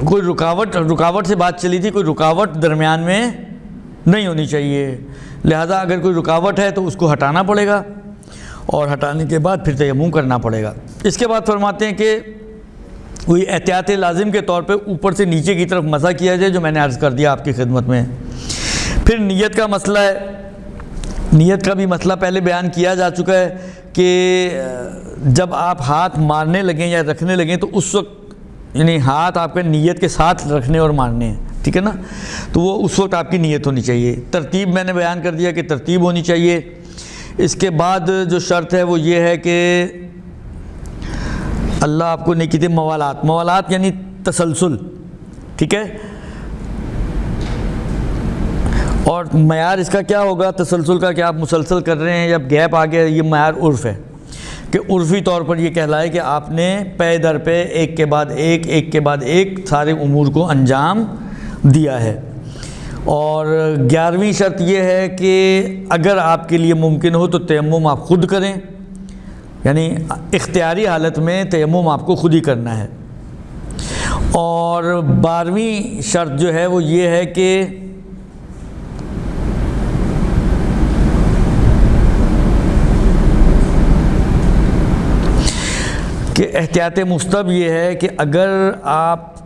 کوئی رکاوٹ سے بات چلی تھی، کوئی رکاوٹ درمیان میں نہیں ہونی چاہیے، لہذا اگر کوئی رکاوٹ ہے تو اس کو ہٹانا پڑے گا، اور ہٹانے کے بعد پھر تیمم کرنا پڑے گا. اس کے بعد فرماتے ہیں کہ کوئی احتیاط لازم کے طور پہ اوپر سے نیچے کی طرف مسح کیا جائے، جو میں نے عرض کر دیا آپ کی خدمت میں. پھر نیت کا مسئلہ ہے. نیت کا بھی مسئلہ پہلے بیان کیا جا چکا ہے کہ جب آپ ہاتھ مارنے لگیں یا رکھنے لگیں تو اس وقت یعنی ہاتھ آپ کے نیت کے ساتھ رکھنے اور مارنے ہیں، ٹھیک ہے نا، تو وہ اس وقت آپ کی نیت ہونی چاہیے. ترتیب میں نے بیان کر دیا کہ ترتیب ہونی چاہیے. اس کے بعد جو شرط ہے وہ یہ ہے کہ اللہ آپ کو نہیں کہتے موالات یعنی تسلسل، ٹھیک ہے. اور معیار اس کا کیا ہوگا تسلسل کا، کہ آپ مسلسل کر رہے ہیں یا گیپ آ گیا، یہ معیار عرف ہے کہ عرفی طور پر یہ کہلائے کہ آپ نے پے در پہ ایک کے بعد ایک کے بعد ایک سارے امور کو انجام دیا ہے. اور 11ویں شرط یہ ہے کہ اگر آپ کے لیے ممکن ہو تو تیمم آپ خود کریں، یعنی اختیاری حالت میں تیمم آپ کو خود ہی کرنا ہے. اور 12ویں شرط جو ہے وہ یہ ہے کہ احتیاط مستب یہ ہے کہ اگر آپ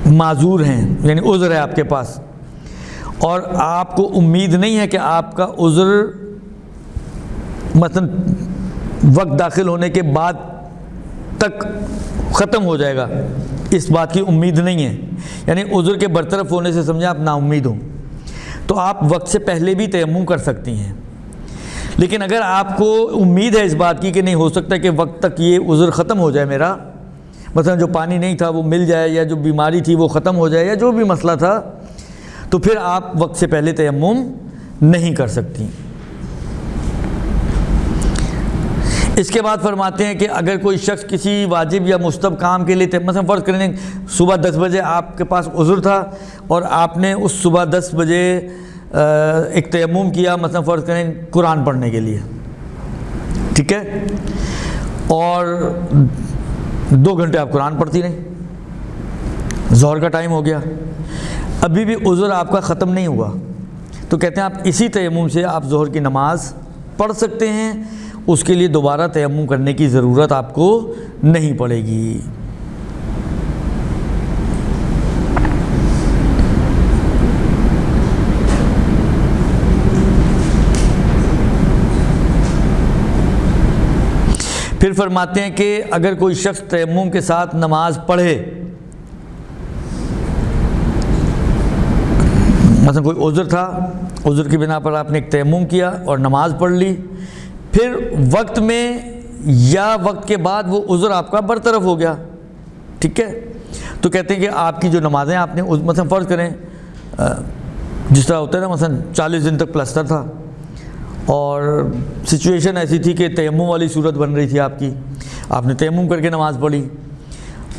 معذور ہیں، یعنی عذر ہے آپ کے پاس، اور آپ کو امید نہیں ہے کہ آپ کا عذر مثلا وقت داخل ہونے کے بعد تک ختم ہو جائے گا، اس بات کی امید نہیں ہے، یعنی عذر کے برطرف ہونے سے سمجھیں آپ نا امید ہوں، تو آپ وقت سے پہلے بھی تیمم کر سکتی ہیں. لیکن اگر آپ کو امید ہے اس بات کی کہ نہیں ہو سکتا کہ وقت تک یہ عذر ختم ہو جائے میرا، مثلا جو پانی نہیں تھا وہ مل جائے، یا جو بیماری تھی وہ ختم ہو جائے، یا جو بھی مسئلہ تھا، تو پھر آپ وقت سے پہلے تیمم نہیں کر سکتی. اس کے بعد فرماتے ہیں کہ اگر کوئی شخص کسی واجب یا مستحب کام کے لیے مثلا فرض کریں صبح 10 بجے آپ کے پاس عذر تھا اور آپ نے اس صبح 10 بجے ایک تیمم کیا، مثلا فرض کریں قرآن پڑھنے کے لیے، ٹھیک ہے، اور 2 گھنٹے آپ قرآن پڑھتی رہیں، ظہر کا ٹائم ہو گیا، ابھی بھی عذر آپ کا ختم نہیں ہوا، تو کہتے ہیں آپ اسی تیمم سے آپ ظہر کی نماز پڑھ سکتے ہیں، اس کے لیے دوبارہ تیمم کرنے کی ضرورت آپ کو نہیں پڑے گی. پھر فرماتے ہیں کہ اگر کوئی شخص تیمم کے ساتھ نماز پڑھے، مثلا کوئی عذر تھا، عذر کی بنا پر آپ نے ایک تیمم کیا اور نماز پڑھ لی، پھر وقت میں یا وقت کے بعد وہ عذر آپ کا برطرف ہو گیا، ٹھیک ہے، تو کہتے ہیں کہ آپ کی جو نمازیں آپ نے مثلا فرض کریں جس طرح ہوتا ہے نا، مثلا 40 دن تک پلسٹر تھا اور سچویشن ایسی تھی کہ تیمم والی صورت بن رہی تھی آپ نے تیمم کر کے نماز پڑھی،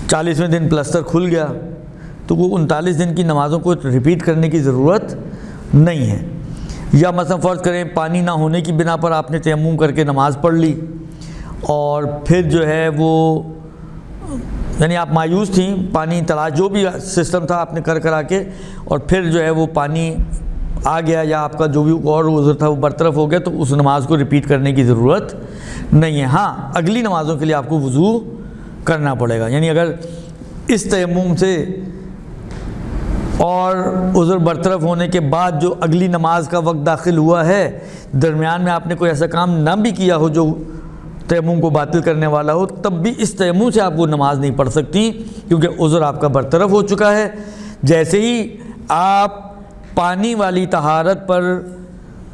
40ویں دن پلسٹر کھل گیا، تو وہ 39 دن کی نمازوں کو ریپیٹ کرنے کی ضرورت نہیں ہے۔ یا مثلا فرض کریں پانی نہ ہونے کی بنا پر آپ نے تیمم کر کے نماز پڑھ لی اور پھر جو ہے وہ یعنی آپ مایوس تھیں، پانی تلاش جو بھی سسٹم تھا آپ نے کرا کے، اور پھر جو ہے وہ پانی آ گیا یا آپ کا جو بھی اور عذر تھا وہ برطرف ہو گیا، تو اس نماز کو ریپیٹ کرنے کی ضرورت نہیں ہے۔ ہاں اگلی نمازوں کے لیے آپ کو وضو کرنا پڑے گا، یعنی اگر اس تیمم سے اور عذر برطرف ہونے کے بعد جو اگلی نماز کا وقت داخل ہوا ہے، درمیان میں آپ نے کوئی ایسا کام نہ بھی کیا ہو جو تیمم کو باطل کرنے والا ہو، تب بھی اس تیمم سے آپ وہ نماز نہیں پڑھ سکتی، کیونکہ عذر آپ کا برطرف ہو چکا ہے۔ جیسے ہی آپ پانی والی طہارت پر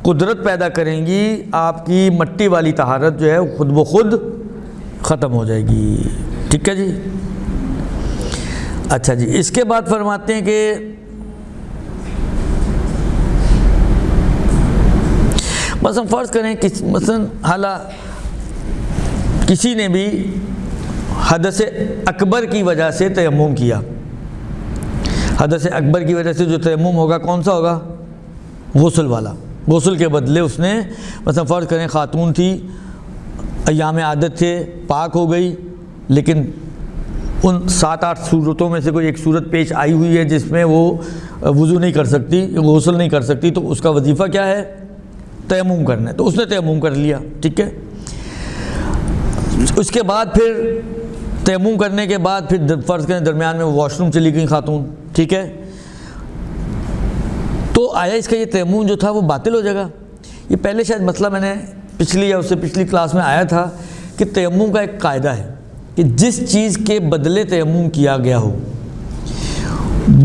قدرت پیدا کریں گی، آپ کی مٹی والی طہارت جو ہے خود بخود ختم ہو جائے گی، ٹھیک ہے جی۔ اچھا جی، اس کے بعد فرماتے ہیں کہ مثلا فرض کریں مثلا کسی نے بھی حدث اکبر کی وجہ سے تیمم کیا، حدث اکبر کی وجہ سے جو تیمم ہوگا کون سا ہوگا؟ غسل والا۔ غسل کے بدلے اس نے مثلا فرض کریں خاتون تھی، ایام عادت تھے، پاک ہو گئی، لیکن ان 7-8 صورتوں میں سے کوئی ایک صورت پیش آئی ہوئی ہے جس میں وہ وضو نہیں کر سکتی، غسل نہیں کر سکتی، تو اس کا وظیفہ کیا ہے؟ تیمم کرنا ہے، تو اس نے تیمم کر لیا، ٹھیک ہے۔ اس کے بعد پھر تیمم کرنے کے بعد پھر فرض کریں درمیان میں واش روم چلی گئی خاتون، ٹھیک ہے، تو آیا اس کا یہ تیمم جو تھا وہ باطل ہو جائے گا؟ یہ پہلے شاید مسئلہ میں نے پچھلی یا اس سے پچھلی کلاس میں آیا تھا کہ تیمم کا ایک قاعدہ ہے کہ جس چیز کے بدلے تیمم کیا گیا ہو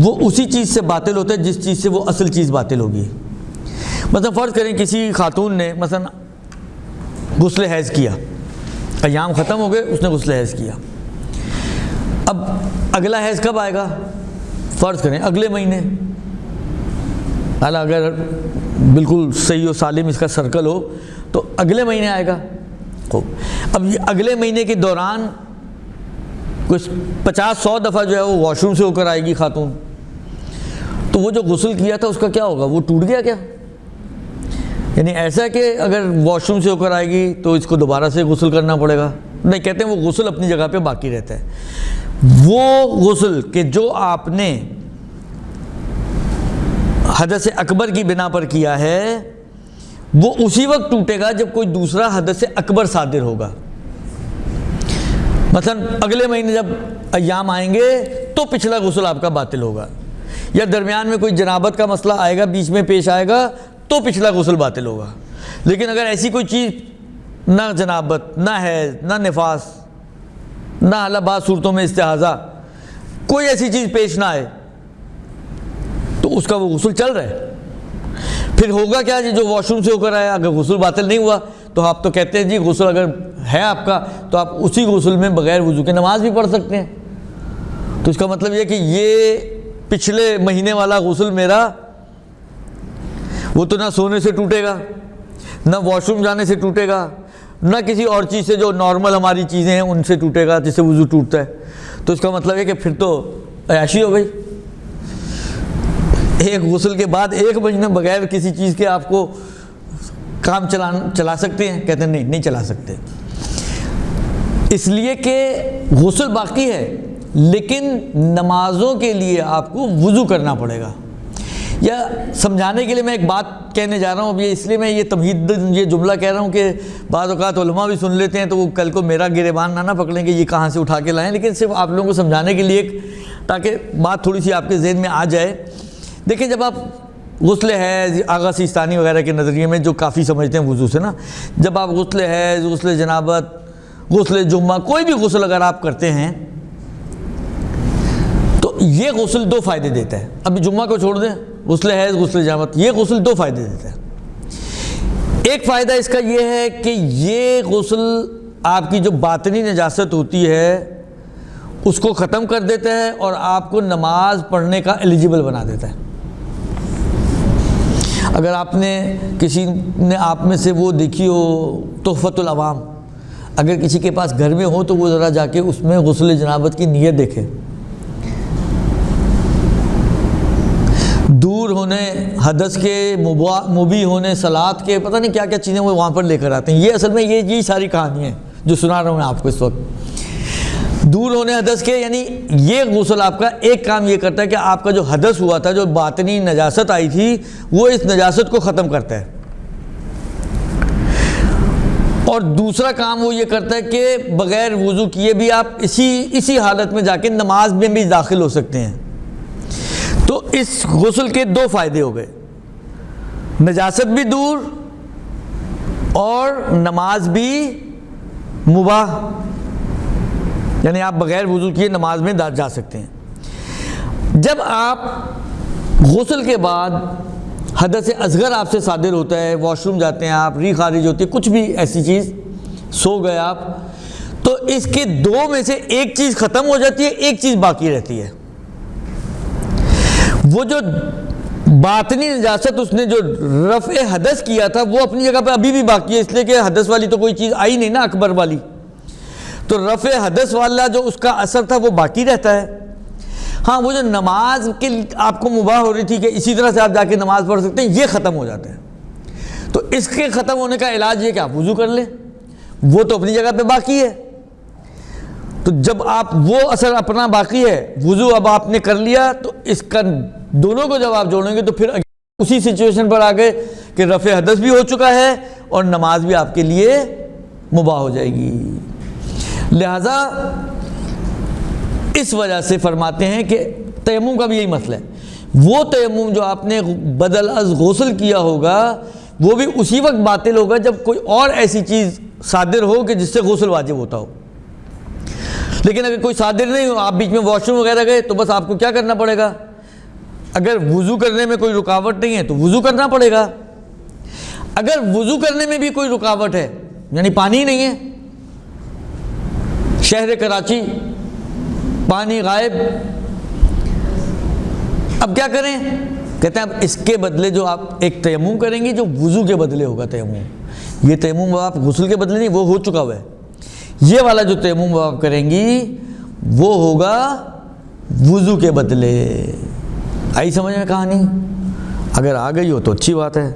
وہ اسی چیز سے باطل ہوتا ہے جس چیز سے وہ اصل چیز باطل ہوگی۔ مثلا فرض کریں کسی خاتون نے مثلا غسل حیض کیا، ایام ختم ہو گئے، اس نے غسل حیض کیا، اب اگلا حیض کب آئے گا؟ فرض کریں اگلے مہینے، اگر بالکل صحیح و سالم اس کا سرکل ہو تو اگلے مہینے آئے گا۔ اب یہ اگلے مہینے کے دوران کچھ 50-100 دفعہ جو ہے وہ واش روم سے ہو کر آئے گی خاتون، تو وہ جو غسل کیا تھا اس کا کیا ہوگا؟ وہ ٹوٹ گیا کیا؟ یعنی ایسا کہ اگر واش روم سے ہو کر آئے گی تو اس کو دوبارہ سے غسل کرنا پڑے گا؟ نہیں، کہتے ہیں وہ غسل اپنی جگہ پہ باقی رہتا ہے۔ وہ غسل کہ جو آپ نے حدث اکبر کی بنا پر کیا ہے وہ اسی وقت ٹوٹے گا جب کوئی دوسرا حدث اکبر صادر ہوگا۔ مثلا اگلے مہینے جب ایام آئیں گے تو پچھلا غسل آپ کا باطل ہوگا، یا درمیان میں کوئی جنابت کا مسئلہ آئے گا، بیچ میں پیش آئے گا تو پچھلا غسل باطل ہوگا۔ لیکن اگر ایسی کوئی چیز نہ جنابت، نہ حیض، نہ نفاس، نہ اعلیٰ بعض صورتوں میں استحاضہ، کوئی ایسی چیز پیش نہ آئے تو اس کا وہ غسل چل رہا ہے۔ پھر ہوگا کیا جی؟ جو واش روم سے ہو کر آیا، اگر غسل باطل نہیں ہوا تو آپ تو کہتے ہیں جی غسل اگر ہے آپ کا تو آپ اسی غسل میں بغیر وضو کے نماز بھی پڑھ سکتے ہیں۔ تو اس کا مطلب یہ کہ یہ پچھلے مہینے والا غسل میرا وہ تو نہ سونے سے ٹوٹے گا، نہ واش روم جانے سے ٹوٹے گا، نہ کسی اور چیز سے جو نارمل ہماری چیزیں ہیں ان سے ٹوٹے گا جس سے وضو ٹوٹتا ہے۔ تو اس کا مطلب ہے کہ پھر تو عیاشی ہو گئی، ایک غسل کے بعد ایک مہینہ بغیر کسی چیز کے آپ کو کام چلا سکتے ہیں؟ کہتے ہیں نہیں چلا سکتے، اس لیے کہ غسل باقی ہے لیکن نمازوں کے لیے آپ کو وضو کرنا پڑے گا۔ یا سمجھانے کے لیے میں ایک بات کہنے جا رہا ہوں، اب یہ اس لیے میں یہ تمہید یہ جملہ کہہ رہا ہوں کہ بعض اوقات علماء بھی سن لیتے ہیں تو وہ کل کو میرا گریبان نہ پکڑیں کہ یہ کہاں سے اٹھا کے لائیں، لیکن صرف آپ لوگوں کو سمجھانے کے لیے تاکہ بات تھوڑی سی آپ کے ذہن میں آ جائے۔ دیکھیں جب آپ غسل حیض، آغا سیستانی وغیرہ کے نظریے میں جو کافی سمجھتے ہیں وضو سے نا، جب آپ غسل حیض، غسل جنابت، غسل جمعہ، کوئی بھی غسل اگر آپ کرتے ہیں تو یہ غسل 2 فائدے دیتا ہے۔ ابھی جمعہ کو چھوڑ دیں، غسل حیض غسل جنابت، یہ غسل 2 فائدے دیتا ہے۔ ایک فائدہ اس کا یہ ہے کہ یہ غسل آپ کی جو باطنی نجاست ہوتی ہے اس کو ختم کر دیتا ہے اور آپ کو نماز پڑھنے کا ایلیجیبل بنا دیتا ہے۔ اگر آپ نے کسی نے آپ میں سے وہ دیکھی ہو تحفۃ العوام، اگر کسی کے پاس گھر میں ہو تو وہ ذرا جا کے اس میں غسل جنابت کی نیت دیکھے۔ دور ہونے، حدث کے، مبی ہونے، صلات کے، پتہ نہیں کیا کیا چیزیں وہ وہاں پر لے کر آتے ہیں۔ یہ اصل میں یہ ساری کہانی ہیں جو سنا رہا ہوں میں آپ کو اس وقت۔ دور ہونے حدث کے، یعنی یہ غسل آپ کا ایک کام یہ کرتا ہے کہ آپ کا جو حدث ہوا تھا، جو باطنی نجاست آئی تھی، وہ اس نجاست کو ختم کرتا ہے۔ اور دوسرا کام وہ یہ کرتا ہے کہ بغیر وضو کیے بھی آپ اسی حالت میں جا کے نماز میں بھی داخل ہو سکتے ہیں۔ تو اس غسل کے 2 فائدے ہو گئے، نجاست بھی دور اور نماز بھی مباح، یعنی آپ بغیر وضو کیے نماز میں جا سکتے ہیں۔ جب آپ غسل کے بعد حدث اصغر آپ سے صادر ہوتا ہے، واش روم جاتے ہیں آپ، ری خارج ہوتی ہے، کچھ بھی ایسی چیز، سو گئے آپ، تو اس کے 2 میں سے ایک چیز ختم ہو جاتی ہے، ایک چیز باقی رہتی ہے۔ وہ جو باطنی نجاست اس نے جو رفع حدث کیا تھا وہ اپنی جگہ پہ ابھی بھی باقی ہے، اس لیے کہ حدث والی تو کوئی چیز آئی نہیں نا، اکبر والی، تو رفع حدث والا جو اس کا اثر تھا وہ باقی رہتا ہے۔ ہاں وہ جو نماز کے آپ کو مباح ہو رہی تھی کہ اسی طرح سے آپ جا کے نماز پڑھ سکتے ہیں، یہ ختم ہو جاتا ہے۔ تو اس کے ختم ہونے کا علاج یہ کہ آپ وضو کر لیں، وہ تو اپنی جگہ پہ باقی ہے۔ تو جب آپ وہ اثر اپنا باقی ہے، وضو اب آپ نے کر لیا، تو اس کا دونوں کو جب آپ جوڑیں گے تو پھر اسی سچویشن پر آ گئے کہ رفع حدث بھی ہو چکا ہے اور نماز بھی آپ کے لیے مباح ہو جائے گی۔ لہذا اس وجہ سے فرماتے ہیں کہ تیمم کا بھی یہی مسئلہ ہے، وہ تیمم جو آپ نے بدل از غسل کیا ہوگا وہ بھی اسی وقت باطل ہوگا جب کوئی اور ایسی چیز صادر ہو کہ جس سے غسل واجب ہوتا ہو۔ لیکن اگر کوئی صادر نہیں ہو، آپ بیچ میں واش روم وغیرہ گئے، تو بس آپ کو کیا کرنا پڑے گا؟ اگر وضو کرنے میں کوئی رکاوٹ نہیں ہے تو وضو کرنا پڑے گا۔ اگر وضو کرنے میں بھی کوئی رکاوٹ ہے، یعنی پانی نہیں ہے، شہر کراچی پانی غائب، اب کیا کریں؟ کہتے ہیں اب اس کے بدلے جو آپ ایک تیمم کریں گی جو وضو کے بدلے ہوگا تیمم، یہ تیمم آپ غسل کے بدلے نہیں، وہ ہو چکا ہوا ہے، یہ والا جو تیمم آپ کریں گی وہ ہوگا وضو کے بدلے۔ آئی سمجھ میں کہانی؟ اگر آ گئی ہو تو اچھی بات ہے،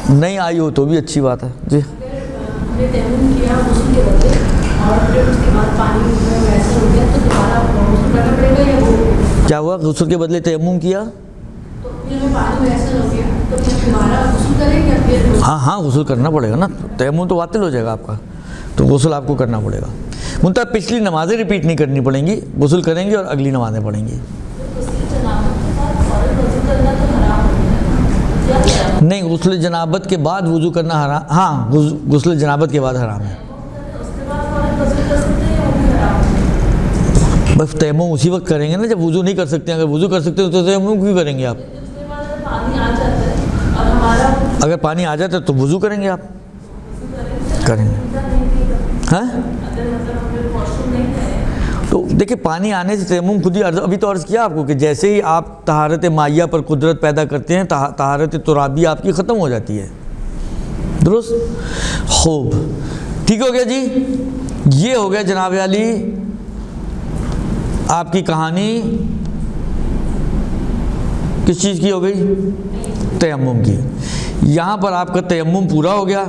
نہیں آئی ہو تو بھی اچھی بات ہے۔ جی ہم نے تیمم کیا غسل کے بدلے اور پھر اس کے بعد پانی ویسا ہو گیا تو دوبارہ غسل کرنا پڑے گا یا وہ کیا ہوا؟ غسل کے بدلے تیمم کیا تو پھر ہمیں پانی ویسا ہو گیا تو پھر دوبارہ غسل کریں یا پھر ہاں غسل کرنا پڑے گا نا، تیمم تو باطل ہو جائے گا آپ کا، تو غسل آپ کو کرنا پڑے گا۔ منتہا پچھلی نمازیں ریپیٹ نہیں کرنی پڑیں گی، غسل کریں گے اور اگلی نمازیں پڑھیں گی۔ نہیں، غسل جنابت کے بعد وضو کرنا حرام، ہاں غسل جنابت کے بعد حرام ہے۔ بس تیمم اسی وقت کریں گے نا جب وضو نہیں کر سکتے، اگر وضو کر سکتے تو تیمم کیوں کریں گے آپ؟ اگر پانی آ جاتا ہے تو وضو کریں گے، آپ کریں گے ہاں؟ تو دیکھیں پانی آنے سے تیمم خود ہی ابھی تو عرض کیا آپ کو کہ جیسے ہی آپ طہارت مائیہ پر قدرت پیدا کرتے ہیں، طہارت ترابی آپ کی ختم ہو جاتی ہے، درست؟ خوب، ٹھیک ہو گیا جی۔ یہ ہو گیا جناب علی آپ کی کہانی، کس چیز کی ہو گئی؟ تیمم کی۔ یہاں پر آپ کا تیمم پورا ہو گیا۔